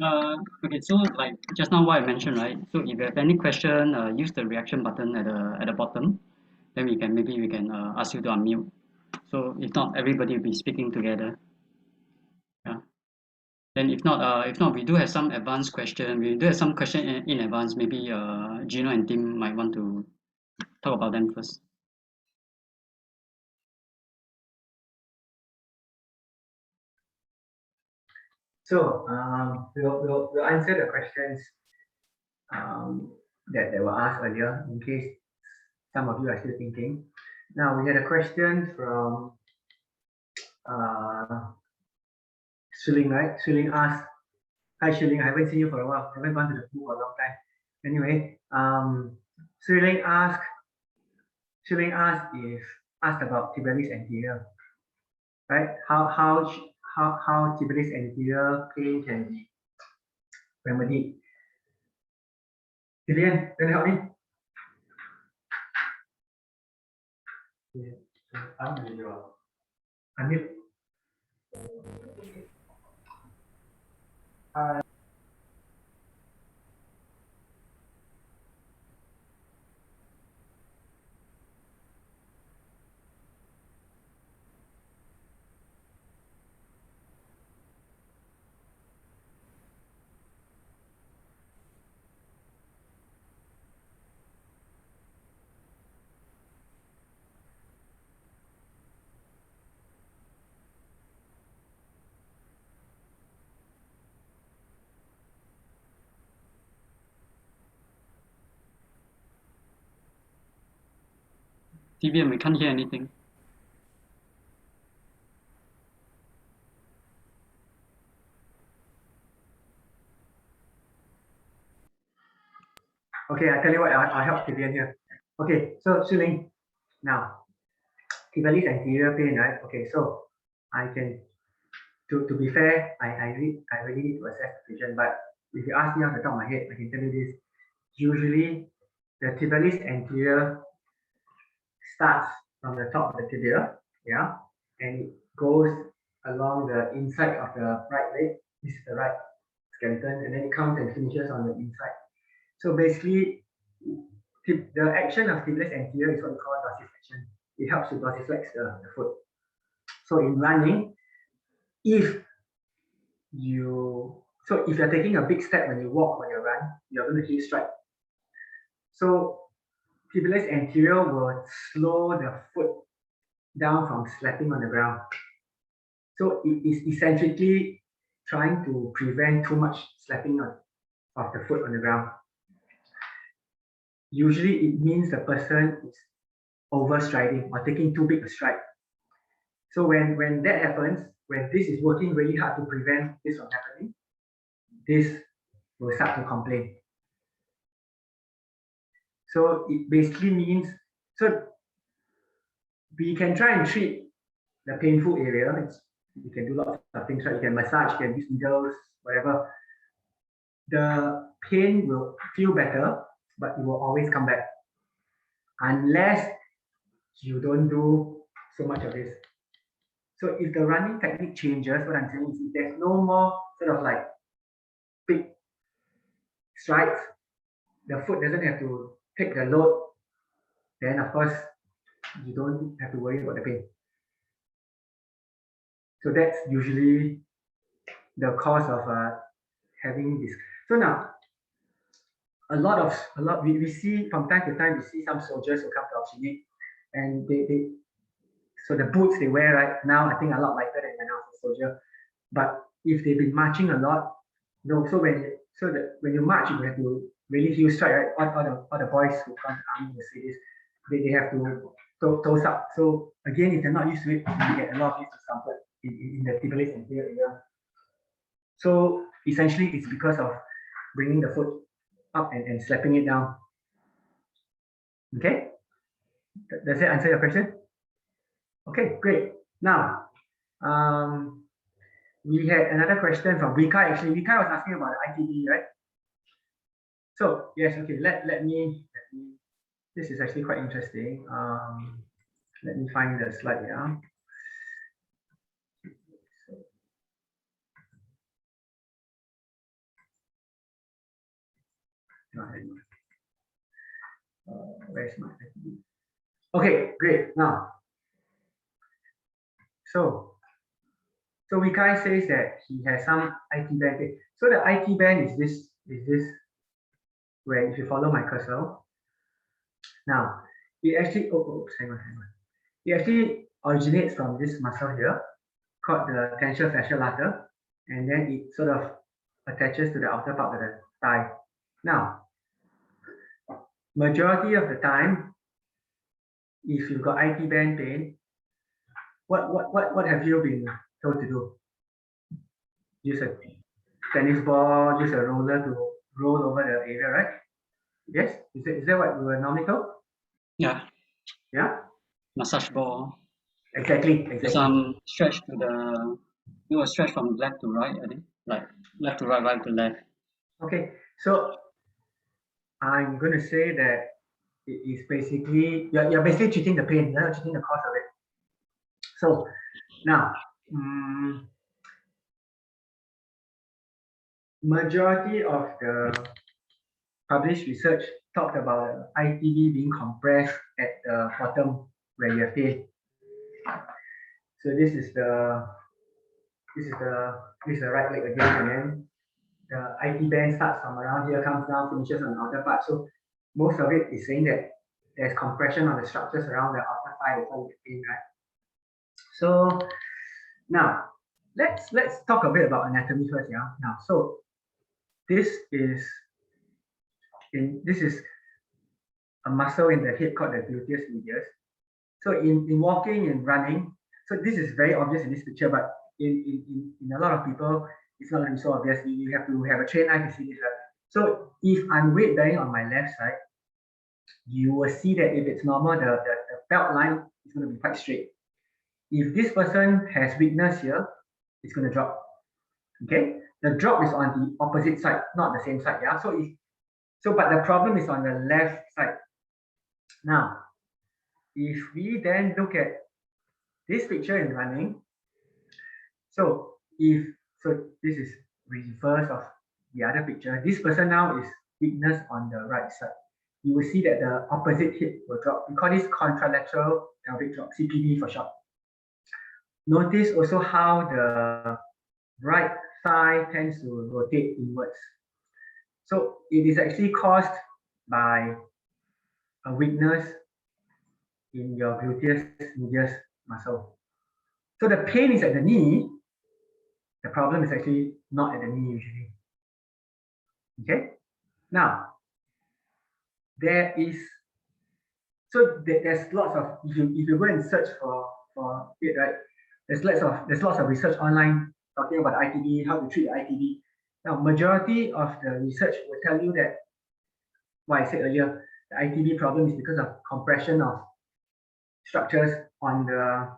Okay, so like just now what I mentioned, right? So if you have any question, use the reaction button at the bottom. Then maybe we can ask you to unmute. So if not, everybody will be speaking together. Yeah. Then if not, we do have some advanced question. We do have some question in advance. Maybe Gino and Tim might want to talk about them first. So we'll answer the questions that were asked earlier in case some of you are still thinking. Now we had a question from Suling, right? Suling asked, hi Suling, I haven't seen you for a while. I haven't gone to the pool for a long time. Anyway, Suling asked asked about tibialis anterior, right? How tibialis anterior pain can be remedied. Lilian, can you help me? Yeah, unmute. TVM, we can't hear anything. Okay, I tell you what, I'll help Vivian here. Okay, so Shiling, now tibialis anterior pain, right? Okay, so I can, to be fair, I really need to assess the patient, but if you ask me off the top of my head, I can tell you this. Usually, the tibialis anterior starts from the top of the tibia, yeah, and it goes along the inside of the right leg. This is the right skeleton, and then it comes and finishes on the inside. So basically, the action of tibialis anterior is what we call dorsiflexion. It helps to dorsiflex the foot. So in running, if if you're taking a big step when you walk, when you run, you're going to heel strike. So tibialis anterior will slow the foot down from slapping on the ground. So it is eccentrically trying to prevent too much slapping of the foot on the ground. Usually it means the person is overstriding or taking too big a stride. So when that happens, when this is working really hard to prevent this from happening, this will start to complain. So it basically means, so we can try and treat the painful area. You can do lots of things, right? You can massage, you can use needles, whatever. The pain will feel better, but it will always come back unless you don't do so much of this. So if the running technique changes, what I'm saying is if there's no more sort of like big strides, the foot doesn't have to take the load, then of course you don't have to worry about the pain. So that's usually the cause of having this. So now, we see from time to time, we see some soldiers who come to our clinic, and so the boots they wear right now, I think a lot lighter than when I was a soldier. But if they've been marching a lot, so when you march, you have to really heel strike, right? All the boys who come to the army will say this, they have to toes up. So again, if they're not used to it, you get a lot of this discomfort in the tibialis and here area. So essentially, it's because of bringing the foot up and slapping it down. Okay, does that answer your question? Okay, great. Now, we had another question from Vika. Actually, Vika was asking about the ITB, right? So yes, okay. Let me. This is actually quite interesting. Let me find the slide here. Where's my ITB? Okay, great. Now, so Vikai says that he has some IT band. So the IT band is this where if you follow my cursor. Now, it actually hang on. It actually originates from this muscle here called the tensor fascial lata, and then it sort of attaches to the outer part of the thigh. Now, majority of the time, if you've got IT band pain, what have you been told to do? Use a tennis ball, use a roller to roll over the area, right? Yes? Is that what we were normally told? Yeah. Yeah? Massage ball. Exactly. Some stretch to the, you will stretch from left to right, I think. Like left to right, right to left. Okay, so I'm going to say that it is basically, you're basically treating the pain, you're not treating the cause of it. So now, majority of the published research talked about ITB being compressed at the bottom where you have pain. So this is the right leg again, and then the IT band starts from around here, comes down, finishes on the outer part. So most of it is saying that there's compression on the structures around the outer thigh, that's why you get pain, right? So now let's talk a bit about anatomy first, yeah. Now, so this is a muscle in the hip called the gluteus medius. So in walking and running, so this is very obvious in this picture, but in a lot of people, it's not going to be so obvious. You have to have a trained eye to see this, right? So if I'm weight bearing on my left side, you will see that if it's normal, the belt line is going to be quite straight. If this person has weakness here, it's going to drop. Okay, the drop is on the opposite side, not the same side. Yeah, but the problem is on the left side. Now, if we then look at this picture in running, so this is reverse of the other picture. This person now is weakness on the right side. You will see that the opposite hip will drop. We call this contralateral pelvic drop, CPD for short. Notice also how the right thigh tends to rotate inwards. So it is actually caused by a weakness in your gluteus medius muscle. So the pain is at the knee. The problem is actually not at the knee usually. Okay. Now there's lots of, if you go and search for it, right? There's lots of research online talking about ITB, how to treat ITB. Now majority of the research will tell you that what I said earlier, the ITB problem is because of compression of structures on the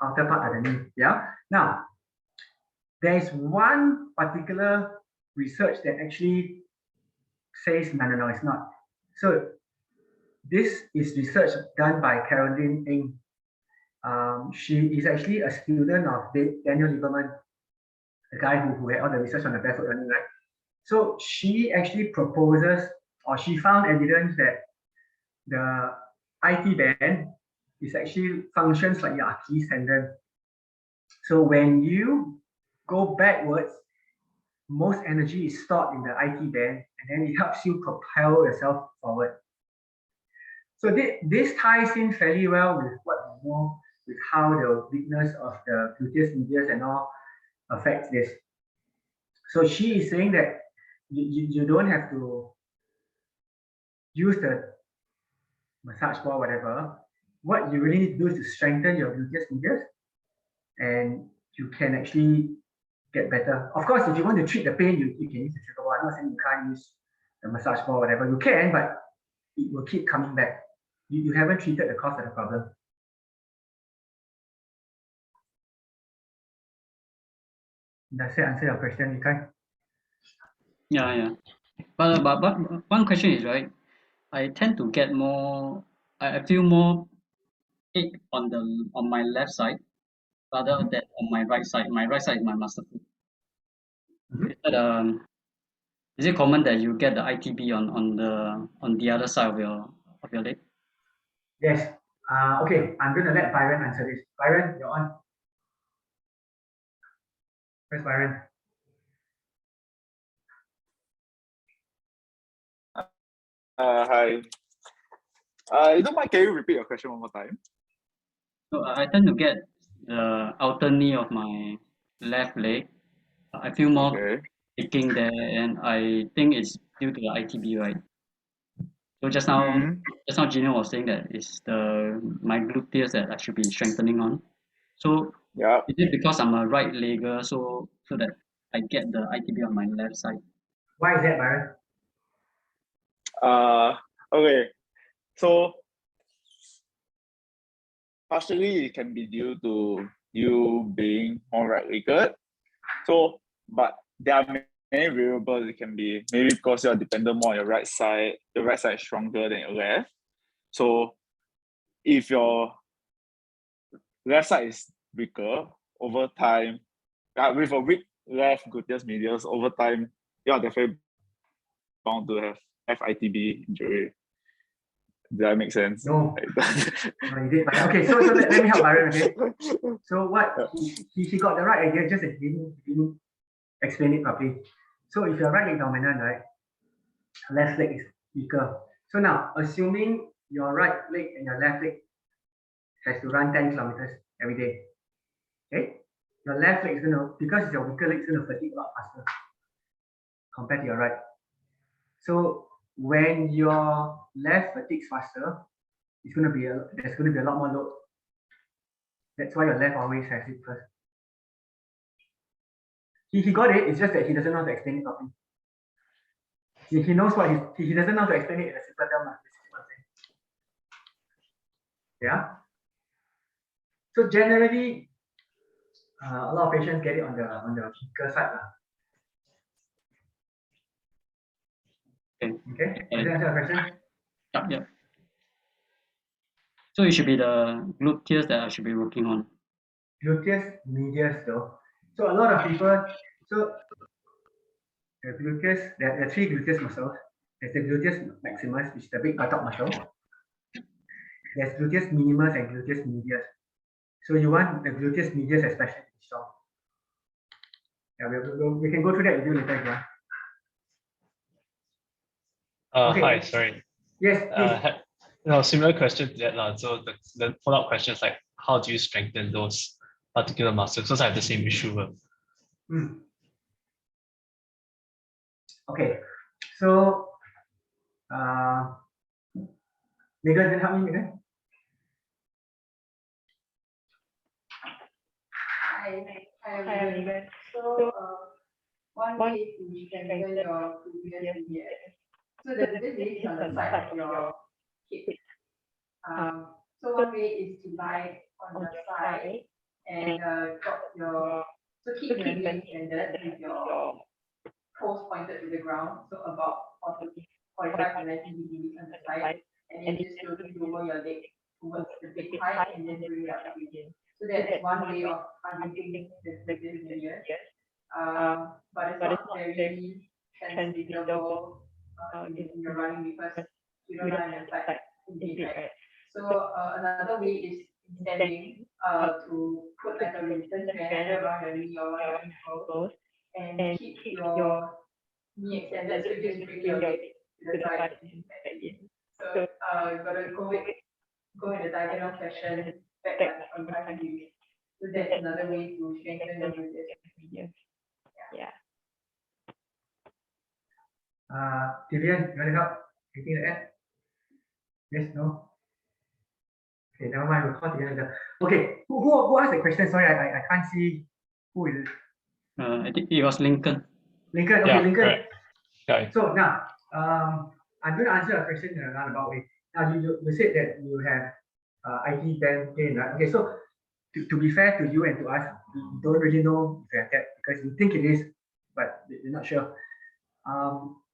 outer part of the knee. Yeah. Now, there is one particular research that actually says no, it's not. So this is research done by Caroline Ng. She is actually a student of Daniel Lieberman, the guy who had all the research on the barefoot running, right? So she actually proposes, or she found evidence that the IT band is actually functions like your Achilles tendon. So when you go backwards, most energy is stored in the IT band, and then it helps you propel yourself forward. So this ties in fairly well with what we know, with how the weakness of the gluteus medius and all affects this. So she is saying that you don't have to use the massage ball, whatever. What you really need to do is to strengthen your gluteus medius, and you can actually get better. Of course, if you want to treat the pain, you can use the trigger ball. I'm not saying you can't use the massage ball, whatever. You can, but it will keep coming back. You haven't treated the cause of the problem. Does that answer your question, Ikai? Yeah. But one question is, right, I tend to get more, I feel more ache on my left side rather than on my right side. My right side is my muscle foot. Is it common that you get the ITB on the other side of your leg? Yes. Okay, I'm going to let Byron answer this. Byron, you're on. Where's Byron? Hi. You don't mind, can you repeat your question one more time? So I tend to get the outer knee of my left leg. I feel more aching there, and I think it's due to the ITB, right? So just now Gino was saying that it's my gluteus that I should be strengthening on. So Yeah. is it because I'm a right legger, so that I get the ITB on my left side? Why is that, Byron? Okay. So partially it can be due to you being more right-legged. So, but there are many variables. It can be maybe because you're dependent more on your right side. The right side is stronger than your left. So if your left side is weaker over time, with a weak left gluteus medius, over time, you're definitely bound to have FITB injury. Does that make sense? No. No, you did. Okay, so let me help Byron, okay? So what he got the right idea, just that he didn't explain it properly. So if you're right leg dominant, right, left leg is weaker. So now, assuming your right leg and your left leg has to run 10 kilometers every day, okay? Your left leg is going to, because it's your weaker leg, it's going to fatigue a lot faster compared to your right. So when your left fatigues faster, there's going to be a lot more load. That's why your left always has it first. He got it. It's just that he doesn't know how to explain it properly. He knows what he doesn't know how to explain it in a simple term. Yeah. So generally, a lot of patients get it on the weaker side. Okay. Okay. Does that answer the question? Yep. So it should be the gluteus that I should be working on. Gluteus medius though. So a lot of people, so the gluteus, there are three gluteus muscles. There's the gluteus maximus, which is the big buttock muscle. There's gluteus minimus and gluteus medius. So you want the gluteus medius especially to be strong. Yeah, we can go through that with you later if you want. Okay. Hi, sorry. Yes, please. No, similar question to that. So the follow-up question is like, how do you strengthen those particular muscles? Because I have the same issue. Okay, so Megan, can you help me, Megan? Hi, Megan. So, one way to strengthen your previous medius. So this is on the side of your hip. So one way is to lie on the side and drop your, so keep your knee extended with your toes pointed to the ground, so about 45 to 90 degrees on the side, and then just slowly lower your leg towards the big height and then bring it up again. So that's one way of targeting the previous medius. But it's not very translatable in your running because you don't lie on your side indeed, right? So another way is standing to put like a resistance band around your knee or your ankles and keep your knee extended, so just bring your leg to the side and back again. So you've got to go in a diagonal fashion back like 45 degrees. So that's another way to strengthen the medius. Yeah. Vivian, you want to help? Anything to add? Yes, no? Okay, never mind, we'll call together. Okay, who asked the question? Sorry, I can't see who is it. I think it was Lincoln. Lincoln, okay, Yeah, Lincoln. correct. Yeah. So now, I'm going to answer a question in a roundabout way. Now, you said that you have IT band pain, right? Okay, so to be fair to you and to us, we don't really know if you have that because you think it is, but you're not sure.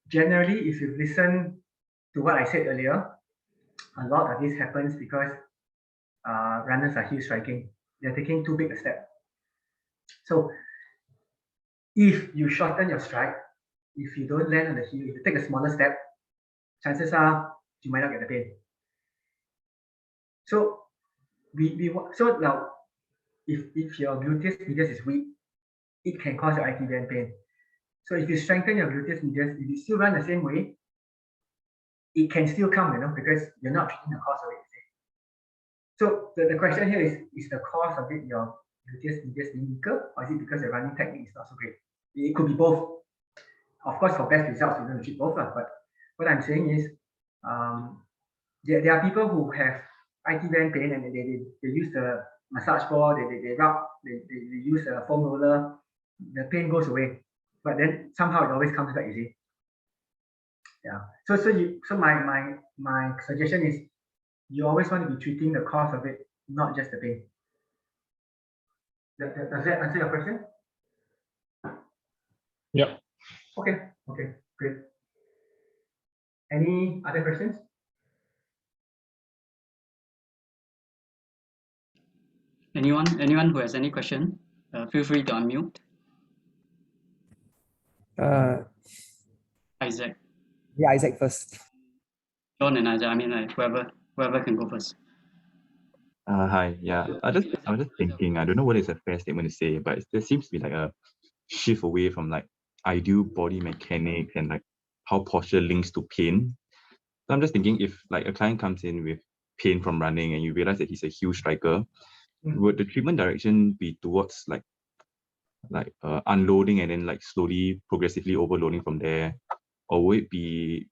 Generally, if you listen to what I said earlier, a lot of this happens because runners are heel striking. They're taking too big a step. So if you shorten your stride, if you don't land on the heel, if you take a smaller step, chances are you might not get the pain. So so now if your gluteus medius is weak, it can cause your IT band pain. So if you strengthen your gluteus medius, if you still run the same way, it can still come, because you're not treating the cause of it. So the question here is the cause of it your gluteus medius being weaker, or is it because the running technique is not so great? It could be both. Of course, for best results, you're going to treat both, but what I'm saying is there are people who have IT band pain and they use the massage ball, they rub, they use a foam roller, the pain goes away, but then somehow it always comes back, you see. Yeah. So my suggestion is you always want to be treating the cause of it, not just the pain. Does that answer your question? Yep. Okay, great. Any other questions? Anyone who has any question, feel free to unmute. Isaac. Yeah, Isaac first. John and Isaac. I mean, like whoever can go first. Hi, yeah. I was just thinking, I don't know what is a fair statement to say, but there seems to be like a shift away from like ideal body mechanics and like how posture links to pain. So I'm just thinking if like a client comes in with pain from running and you realize that he's a heel striker, would the treatment direction be towards like unloading and then like slowly, progressively overloading from there? Or would it be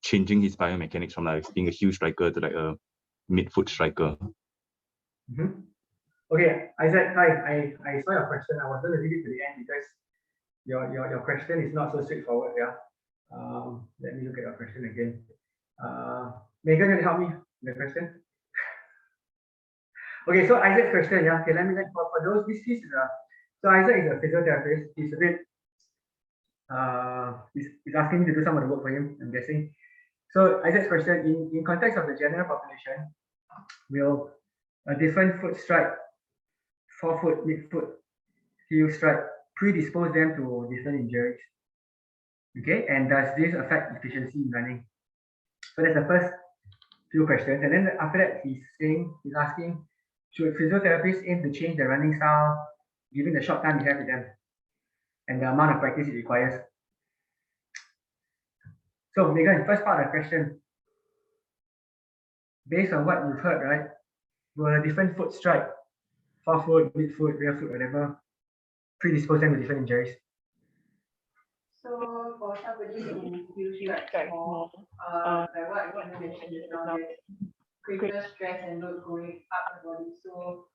changing his biomechanics from like being a heel striker to like a mid-foot striker? Okay, Isaac, hi. I saw your question. I was going to leave it to the end because your question is not so straightforward. Yeah. Let me look at your question again. Megan, can you help me with the question? Okay, so Isaac's question, yeah. Okay, let me for those. This is so Isaac is a physiotherapist. He's a bit he's asking me to do some of the work for him, I'm guessing. So Isaac's question, in context of the general population, will a different foot strike, forefoot, midfoot, heel strike predispose them to different injuries? Okay, and does this affect efficiency in running? So that's the first few questions, and then after that he's asking, should physiotherapists aim to change their running style given the short time we have with them and the amount of practice it requires? So Megan, first part of the question, based on what you've heard, right, will a different foot strike, forefoot, midfoot, rear foot, whatever, predispose them to different injuries? So for somebody who feels strike more, like what I mentioned just now, there's greater stress and load going up the body. So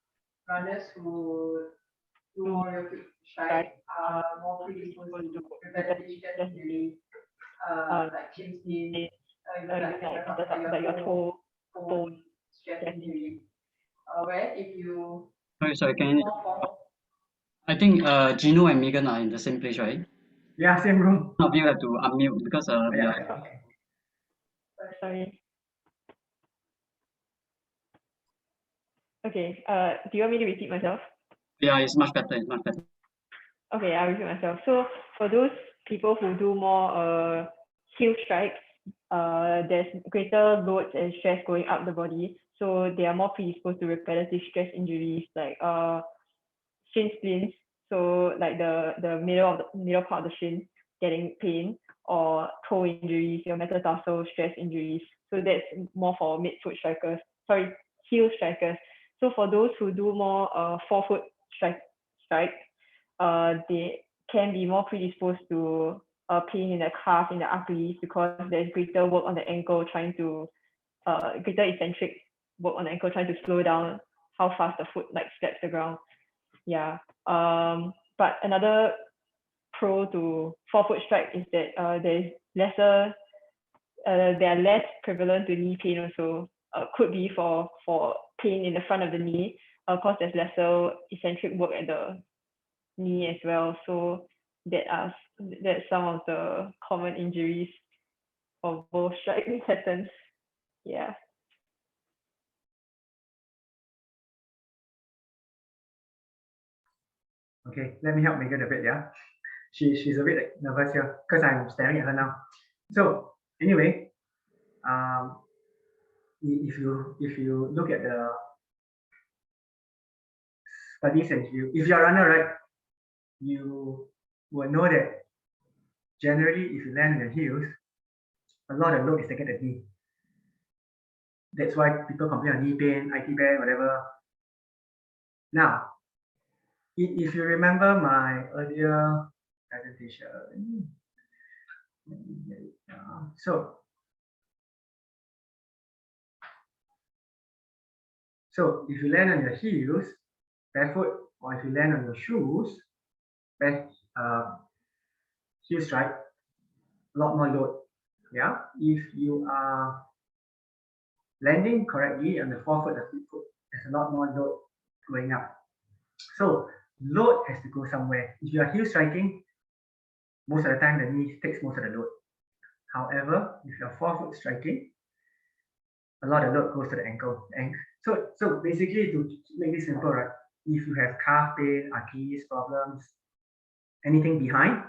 runners who do more rear foot strike are more predisposed to repetitive stress injury, like shin splints, even like your toe bone stress injury. Whereas if you Sorry, can you, I think Gino and Megan are in the same place, right? Yeah, same room. One of you have to unmute because Yeah. Sorry. Okay, do you want me to repeat myself? Yeah, it's much better. It's much better. Okay, I'll repeat myself. So for those people who do more heel strikes, there's greater loads and stress going up the body. So they are more predisposed to repetitive stress injuries like shin splints. So like the middle part of the shin getting pain, or toe injuries, your metatarsal stress injuries. So that's more for midfoot strikers. Sorry, heel strikers. So for those who do more forefoot strike, they can be more predisposed to pain in the calf, in the Achilles, because there's greater work on the ankle trying to greater eccentric work on the ankle trying to slow down how fast the foot like steps the ground. Yeah. But another pro to forefoot strike is that there's lesser they are less prevalent to knee pain also. Could be for pain in the front of the knee, because there's lesser eccentric work at the knee as well. So that's some of the common injuries of both striking patterns. Yeah. Okay, let me help Megan a bit, yeah. She's a bit nervous here because I'm staring at her now. So anyway, if you look at the studies and if you're a runner, right, you will know that generally if you land on your heels, a lot of load is taken at the knee. That's why people complain of knee pain, IT band, whatever. Now, if you remember my earlier presentation, so if you land on your heels, barefoot, or if you land on your shoes, heel strike, a lot more load. Yeah, if you are landing correctly on the forefoot or midfoot, there's a lot more load going up. So load has to go somewhere. If you are heel striking, most of the time the knee takes most of the load. However, if you're forefoot striking, a lot of load goes to the ankle. So basically, to make this simple, right? If you have calf pain, Achilles problems, anything behind,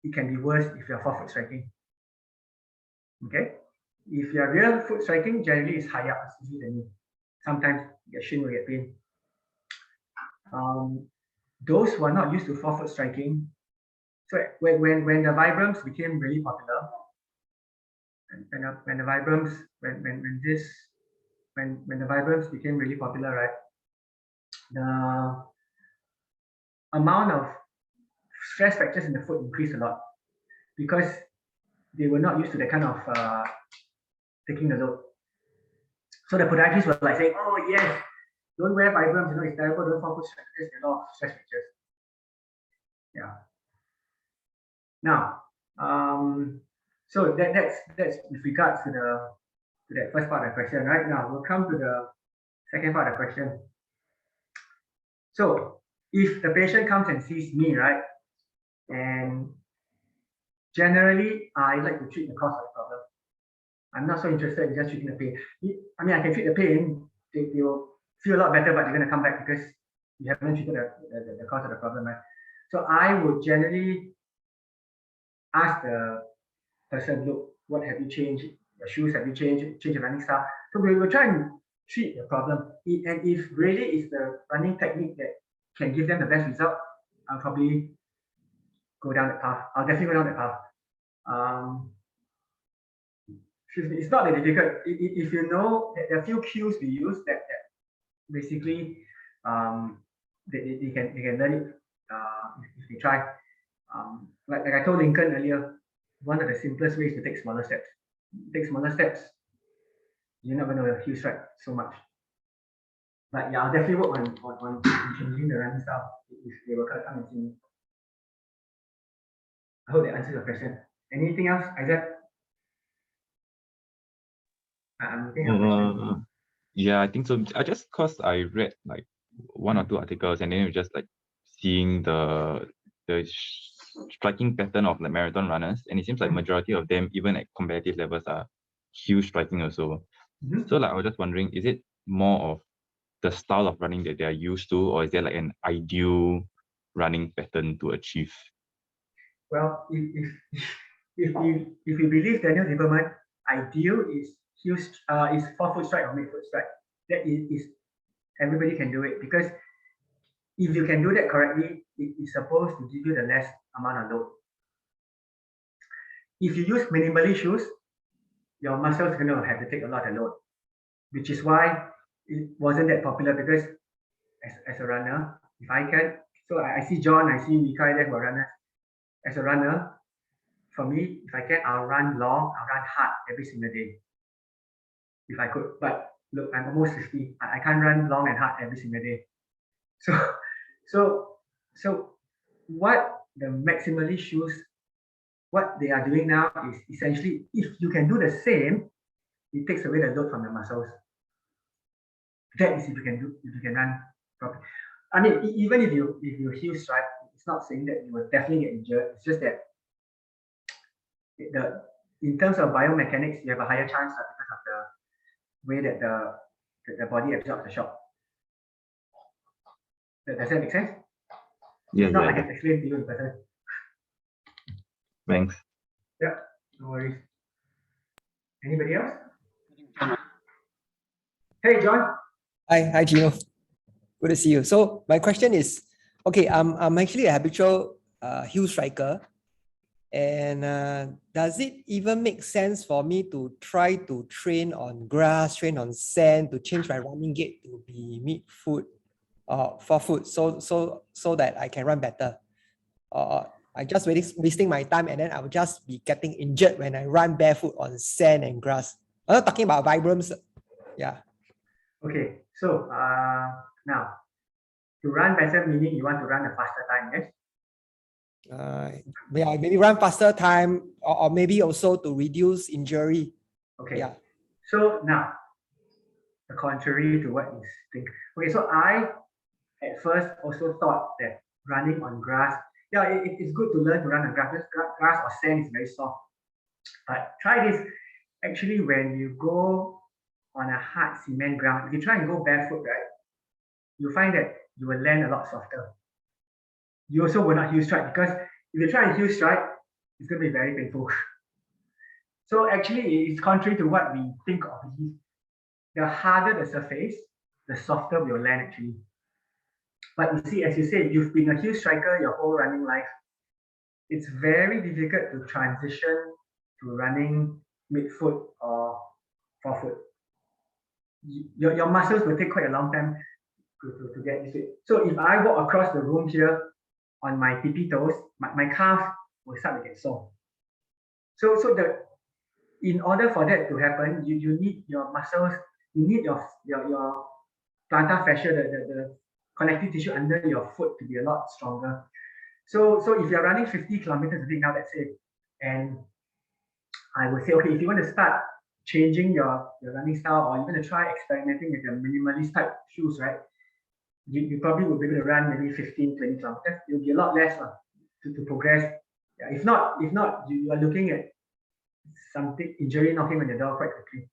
it can be worse if you're forefoot striking. Okay, if you're rear foot striking, generally it's high up, it's usually the knee. Sometimes your shin will get pain. Those who are not used to forefoot striking, so when the Vibrams became really popular, and when the Vibrams when the Vibrams became really popular, right, the amount of stress fractures in the foot increased a lot because they were not used to that kind of taking the load. So the podiatrists were like saying, "Oh yes, don't wear Vibrams, you know it's terrible. Don't forefoot strike because there are a lot of stress fractures." Yeah. Now, So that's with regards to that first part of the question. Right now, we'll come to the second part of the question. So if the patient comes and sees me, right, and generally I like to treat the cause of the problem. I'm not so interested in just treating the pain. I mean, I can treat the pain. They will feel a lot better, but they're going to come back because you haven't treated the cause of the problem, right? So I would generally ask the person, look, what have you changed? Your shoes, have you changed? Change your running style. So we will try and treat the problem. And if really it's the running technique that can give them the best result, I'll probably go down that path. I'll definitely go down that path. It's not that difficult. If you know, there are a few cues we use that basically they can learn it if they try. Like I told Lincoln earlier, one of the simplest ways to take smaller steps. Take smaller steps, you're not going to heel strike so much. But yeah, I'll definitely work on changing the running style if they will come and see me. I hope that answers your question. Anything else, Isaac? Yeah, I think so. I just cause I read like one or two articles and then it was just like seeing the striking pattern of the marathon runners, and it seems like majority of them, even at competitive levels, are huge striking also. So like I was just wondering, is it more of the style of running that they are used to, or is there like an ideal running pattern to achieve? Well, if you believe Daniel Lieberman, ideal is is forefoot strike or midfoot strike. That is everybody can do it, because if you can do that correctly, it is supposed to give you the less amount of load. If you use minimally shoes, your muscles are going to have to take a lot of load, which is why it wasn't that popular, because as a runner, if I can, so I see John, I see Mikai there who are runners. As a runner, for me, if I can, I'll run long, I'll run hard every single day. If I could, but look, I'm almost 50. I can't run long and hard every single day. So what the maximally shoes, what they are doing now is essentially, if you can do the same, it takes away the load from the muscles. That is if you can run properly. I mean, even if you heel strike, it's not saying that you will definitely get injured. It's just that in terms of biomechanics, you have a higher chance because of the way that the body absorbs the shock. Does that make sense? Yeah, it's not like I can explain to you in person. Thanks. Yeah, no worries. Anybody else? Hey, John. Hi, Gino. Good to see you. So my question is, okay, I'm actually a habitual heel striker, and does it even make sense for me to try to train on grass, train on sand, to change my running gait to be mid-foot or forefoot, so that I can run better? I just wasting my time, and then I will just be getting injured when I run barefoot on sand and grass. I'm not talking about Vibrams. Yeah. Okay, so now to run better, meaning you want to run a faster time, yes? Yeah, maybe run faster time, or maybe also to reduce injury. Okay. Yeah. So now, the contrary to what you think. Okay, so I at first also thought that running on grass, yeah, it's good to learn to run on grass. Grass or sand is very soft. But try this. Actually, when you go on a hard cement ground, if you try and go barefoot, right, you find that you will land a lot softer. You also will not heel strike, because if you try and heel strike, it's going to be very painful. So actually, it's contrary to what we think of. The harder the surface, the softer will land actually. But you see, as you said, you've been a heel striker your whole running life. It's very difficult to transition to running midfoot or forefoot. Your muscles will take quite a long time to get used to it. So if I walk across the room here on my tippy toes, my calf will start to get sore. So in order for that to happen, you need your muscles, you need your plantar fascia, the connective tissue under your foot to be a lot stronger. So if you're running 50 kilometers a day now, let's say, And I would say, okay, if you want to start changing your running style, or you're going to try experimenting with the minimalist type shoes, right? You probably will be able to run maybe 15, 20 kilometers. It'll be a lot less to progress. Yeah, if not, you are looking at something, injury knocking on your door quite quickly.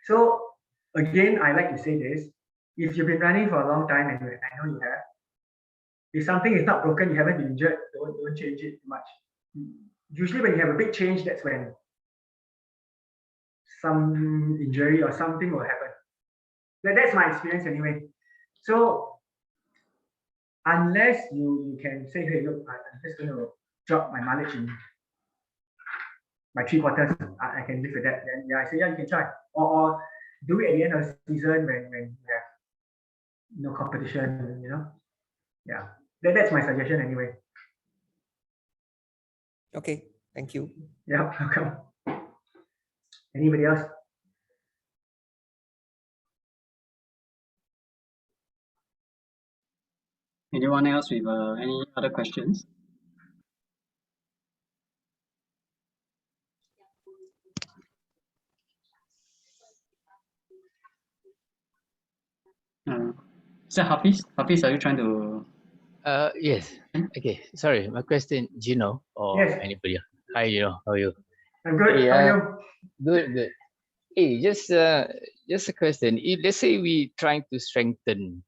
So again, I like to say this: if you've been running for a long time, and I know you have, if something is not broken, you haven't been injured, don't change it too much. Usually when you have a big change, that's when some injury or something will happen. That's my experience anyway. So unless you can say, hey, look, I'm just going to drop my mileage in by 3/4, I can live with that. Then yeah, I say, yeah, you can try. Or do it at the end of the season when you have no competition, you know. Yeah, that's my suggestion anyway. Okay, thank you. Yeah, welcome. Anybody else? Anyone else with any other questions? Is that Hafiz? Hafiz, are you trying to? Yes. Okay. Sorry, my question, Gino or Yes. anybody. Hi, Gino. How are you? I'm good. Hey, How are you? Good. Hey, just a question. If let's say we trying to strengthen,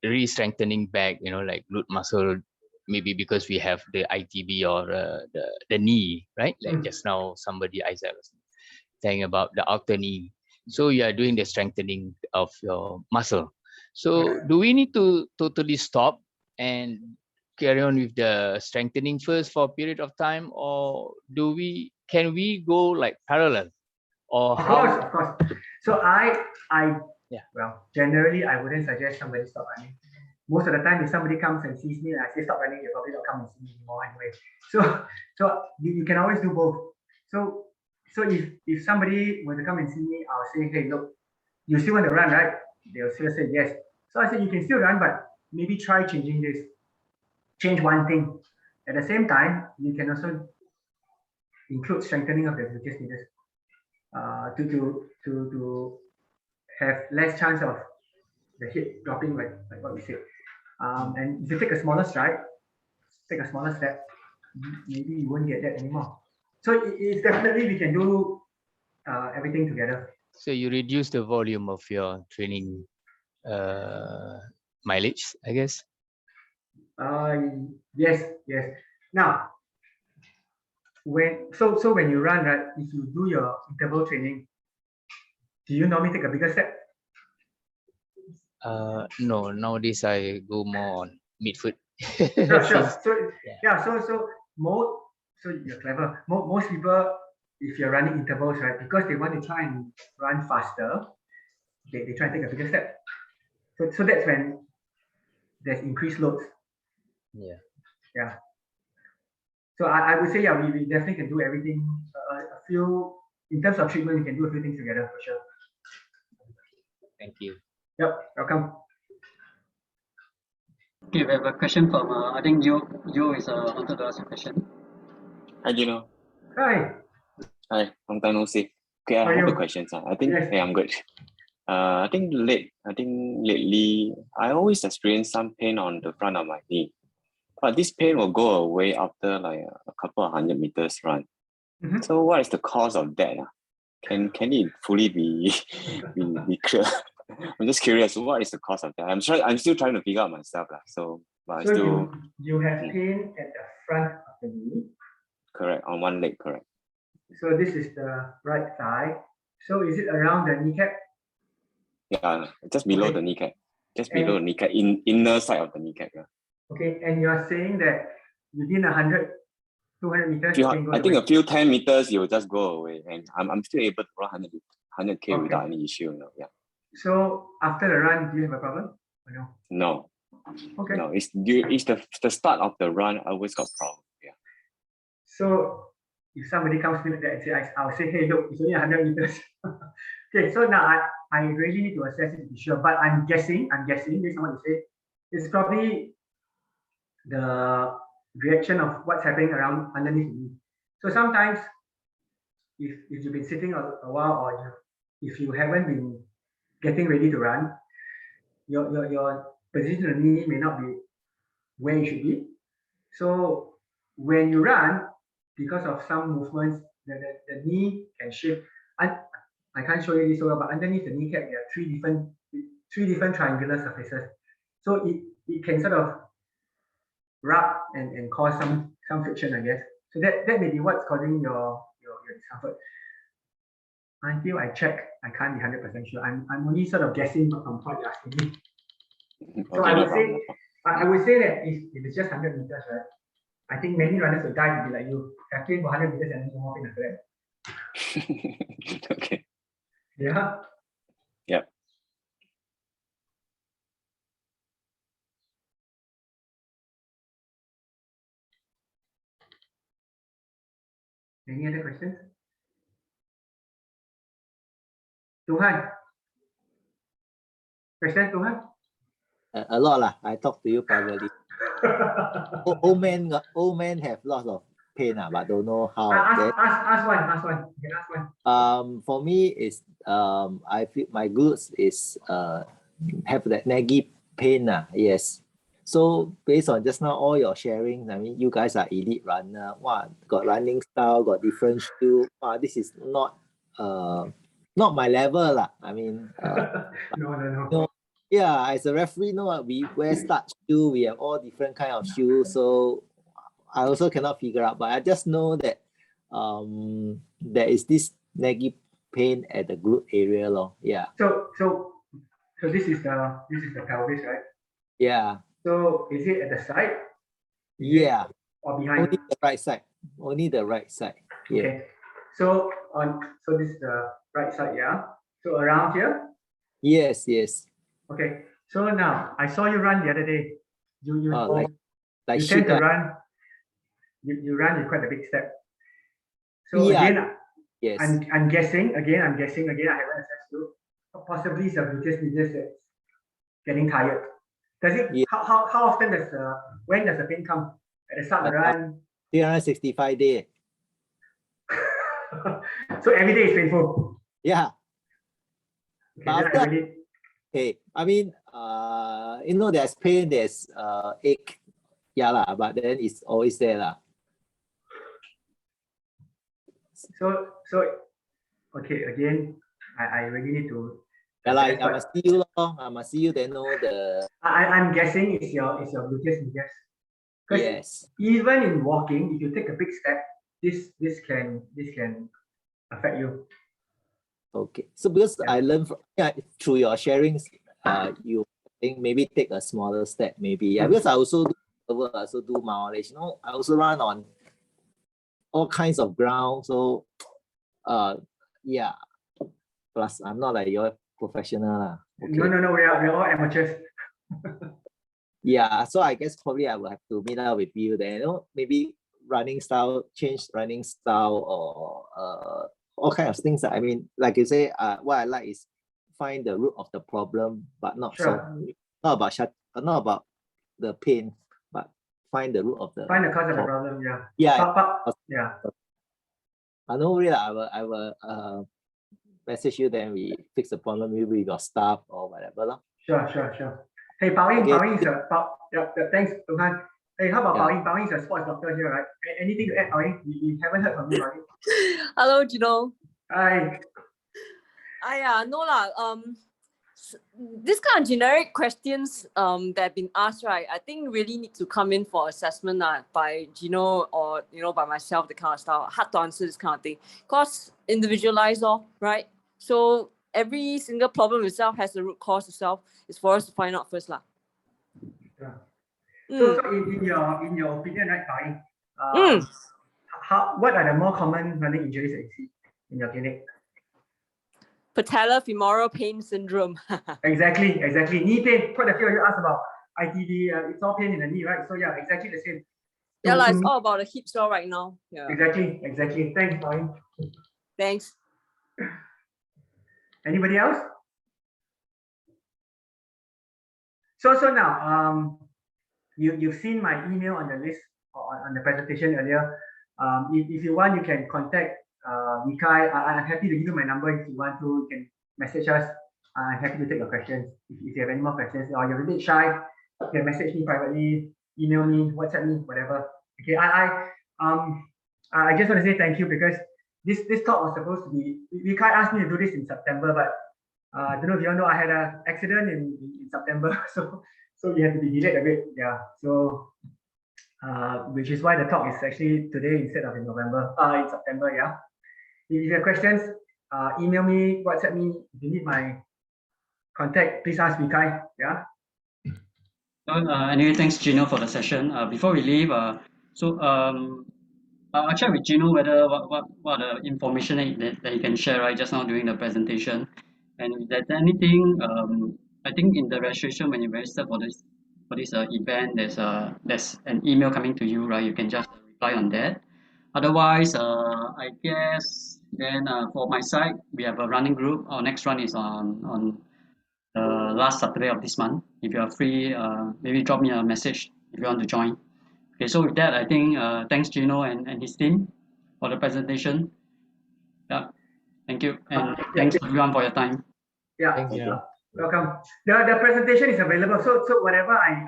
re-strengthening back, you know, like glute muscle, maybe because we have the ITB or the knee, right? Like just now, somebody Isaac was saying about the outer knee. So you are doing the strengthening of your muscle. So do we need to totally stop and carry on with the strengthening first for a period of time, or can we go like parallel, or Of how? course. So well, generally I wouldn't suggest somebody stop running. Most of the time, if somebody comes and sees me and I say stop running, they probably don't come and see me anymore anyway. So you can always do both. So if somebody were to come and see me, I'll say, hey, look, you still want to run, right? They'll still say yes. So I said, you can still run, but maybe try changing this. Change one thing. At the same time, you can also include strengthening of the gluteus medius to have less chance of the hip dropping, like what we said. And if you take a smaller stride, take a smaller step, maybe you won't get that anymore. So it's definitely we can do everything together. So you reduce the volume of your training mileage, I guess. Yes. Now, when you run, right, if you do your interval training, do you normally take a bigger step? No, nowadays I go more on midfoot. Sure. So you're clever. Most people, if you're running intervals, right, because they want to try and run faster, they try and take a bigger step. So that's when there's increased loads. Yeah. So I would say, yeah, we definitely can do everything. A few, in terms of treatment, we can do a few things together for sure. Thank you. Yep, welcome. Okay, we have a question from I think Joe is wanted to ask a question. Hi, Gino. Hi. Hi, long time no see. Okay, I have a question. I think I'm good. I think lately I always experience some pain on the front of my knee, but this pain will go away after like a couple of 100 meters run. So what is the cause of that? Can it fully be clear? I'm just curious. What is the cause of that? I'm still trying to figure out myself. So you have pain at the front of the knee. Correct, on one leg, correct. So this is the right thigh. So is it around the kneecap? Yeah, just below the kneecap. Just below the kneecap, inner side of the kneecap. Yeah. Okay, and you're saying that within 100, 200 meters, I think a few 10 meters, you will just go away. And I'm still able to run 100K without any issue. Yeah. So after the run, do you have a problem? Or no? No. Okay. No, it's the start of the run, I always got problem. Yeah. So if somebody comes to me and say, I'll say, hey, look, it's only 100 meters. Okay, so now I really need to assess it to be sure, but I'm guessing based on what you say, it's probably the reaction of what's happening around underneath the knee. So sometimes, if you've been sitting a while, or if you haven't been getting ready to run, your position of the knee may not be where it should be. So when you run, because of some movements, the knee can shift. I can't show you this so well, but underneath the kneecap, there are three different triangular surfaces. So it can sort of rub and cause some friction, I guess. So that may be what's causing your discomfort. Until I check, I can't be 100% sure. I'm only sort of guessing from what you're asking me. So Okay, I would say that if it's just 100 meters, right? I think many runners will die to be like you. Have trained for 100 meters and no more pain after that. Okay. Yeah. Yep. Any other questions? Tuhan. Question, Tuhan? A lot lah. I talk to you privately. old men have lots of pain, but don't know how. Ask one. You can ask one. For me is I feel my glutes is have that naggy pain. Yes. So based on just now all your sharing, I mean you guys are elite runner. Wow, got running style, got different shoe. Wow, this is not my level lah. I mean no. Yeah, as a referee, we wear stud shoe, we have all different kind of shoes. So I also cannot figure out, but I just know that there is this naggy pain at the glute area, Yeah. So this is the pelvis, right? Yeah. So is it at the side? Yeah. Or behind? Only the right side. Only the right side. Yeah. Okay. So this is the right side, yeah. So around here? Yes. Okay. So now I saw you run the other day. You tend to run. You run with quite a big step. So yeah. again, yes. I'm guessing again. I haven't assessed you. Possibly it's your gluteus medius that's getting tired. Does it? Yeah. How often when does the pain come? At the start of the run? 365 days. So every day is painful. Yeah. Okay. Okay. I mean, there's pain, there's ache. Yeah lah, but then it's always there lah. So okay, again, I really need to. Yeah, like I must see you long. I must see you then know the. I'm guessing it's your gluteus medius. Yes. Even in walking, if you take a big step, this can affect you. Okay. So because I learned through your sharings, you think maybe take a smaller step, maybe. Yeah, because I also do mileage. I also run on all kinds of ground. So yeah. Plus I'm not like your professional. Okay. No, we're all amateurs. Yeah, so I guess probably I will have to meet up with you then, maybe change running style or all kinds of things. I mean, like you say, what I like is find the root of the problem, but not about the pain, but find the root of the cause of the problem. Yeah. I know really I will message you, then we fix the problem maybe with your staff or whatever. Sure. Hey, Pao Ying is thanks, Tuhan. Hey, how about Pao Ying? Pao Ying is a sports doctor here, right? Anything to add, Pao Ying? We haven't heard from you, Pao Ying. Hello, Gino. Hi. No lah. This kind of generic questions that have been asked, right? I think really need to come in for assessment by Gino or by myself, the kind of stuff. Hard to answer this kind of thing, cause individualized, right? So every single problem itself has a root cause itself. It's for us to find out first, lah. Yeah. So in your opinion, right, Pao Ying, what are the more common running injuries that you see in your clinic? Patellofemoral pain syndrome. Exactly. Knee pain. Quite a few of you asked about ITD. It's all pain in the knee, right? So yeah, exactly the same. Yeah, it's all about the hips right now. Yeah. Exactly. Thanks, Pao Ying. Thanks. Anybody else? So now, you've seen my email on the list on the presentation earlier. If you want, you can contact Mikai. I'm happy to give you my number if you want to. You can message us. I'm happy to take your questions. If you have any more questions or you're a bit shy, you can message me privately, email me, WhatsApp me, whatever. Okay, I just want to say thank you because this talk was supposed to be. Mikai asked me to do this in September, but I don't know if you all know I had an accident in September, so we had to be delayed a bit. Yeah, so which is why the talk is actually today instead of in November. In September. Yeah. If you have questions, email me, WhatsApp me. If you need my contact, please ask Mikai. Yeah. Anyway, thanks Gino for the session. Before we leave, I'll check with Gino whether what the information that he can share right just now during the presentation, and if there's anything, I think in the registration when you register for this event, there's an email coming to you, right? You can just reply on that. Otherwise, I guess then for my side, we have a running group. Our next run is on last Saturday of this month. If you are free, maybe drop me a message if you want to join. Okay, so with that, I think thanks Gino and his team for the presentation. Yeah, thank you, and thanks everyone for your time. Yeah, Thank you. welcome. The presentation is available. So whatever I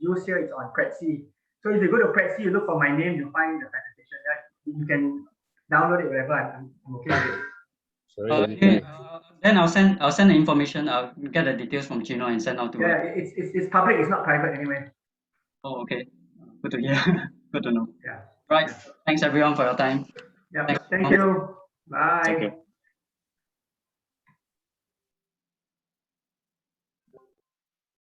use here is on Prezi. So if you go to Prezi, you look for my name, you find the presentation. Yeah, you can download it wherever. I'm okay with it. Anyway, then I'll send the information. I'll get the details from Gino and send out to. Yeah, it's public. It's not private anyway. Oh, okay. Good to hear. Good to know. Yeah. Right. Thanks everyone for your time. Yeah. Thank you. Bye. Thank you.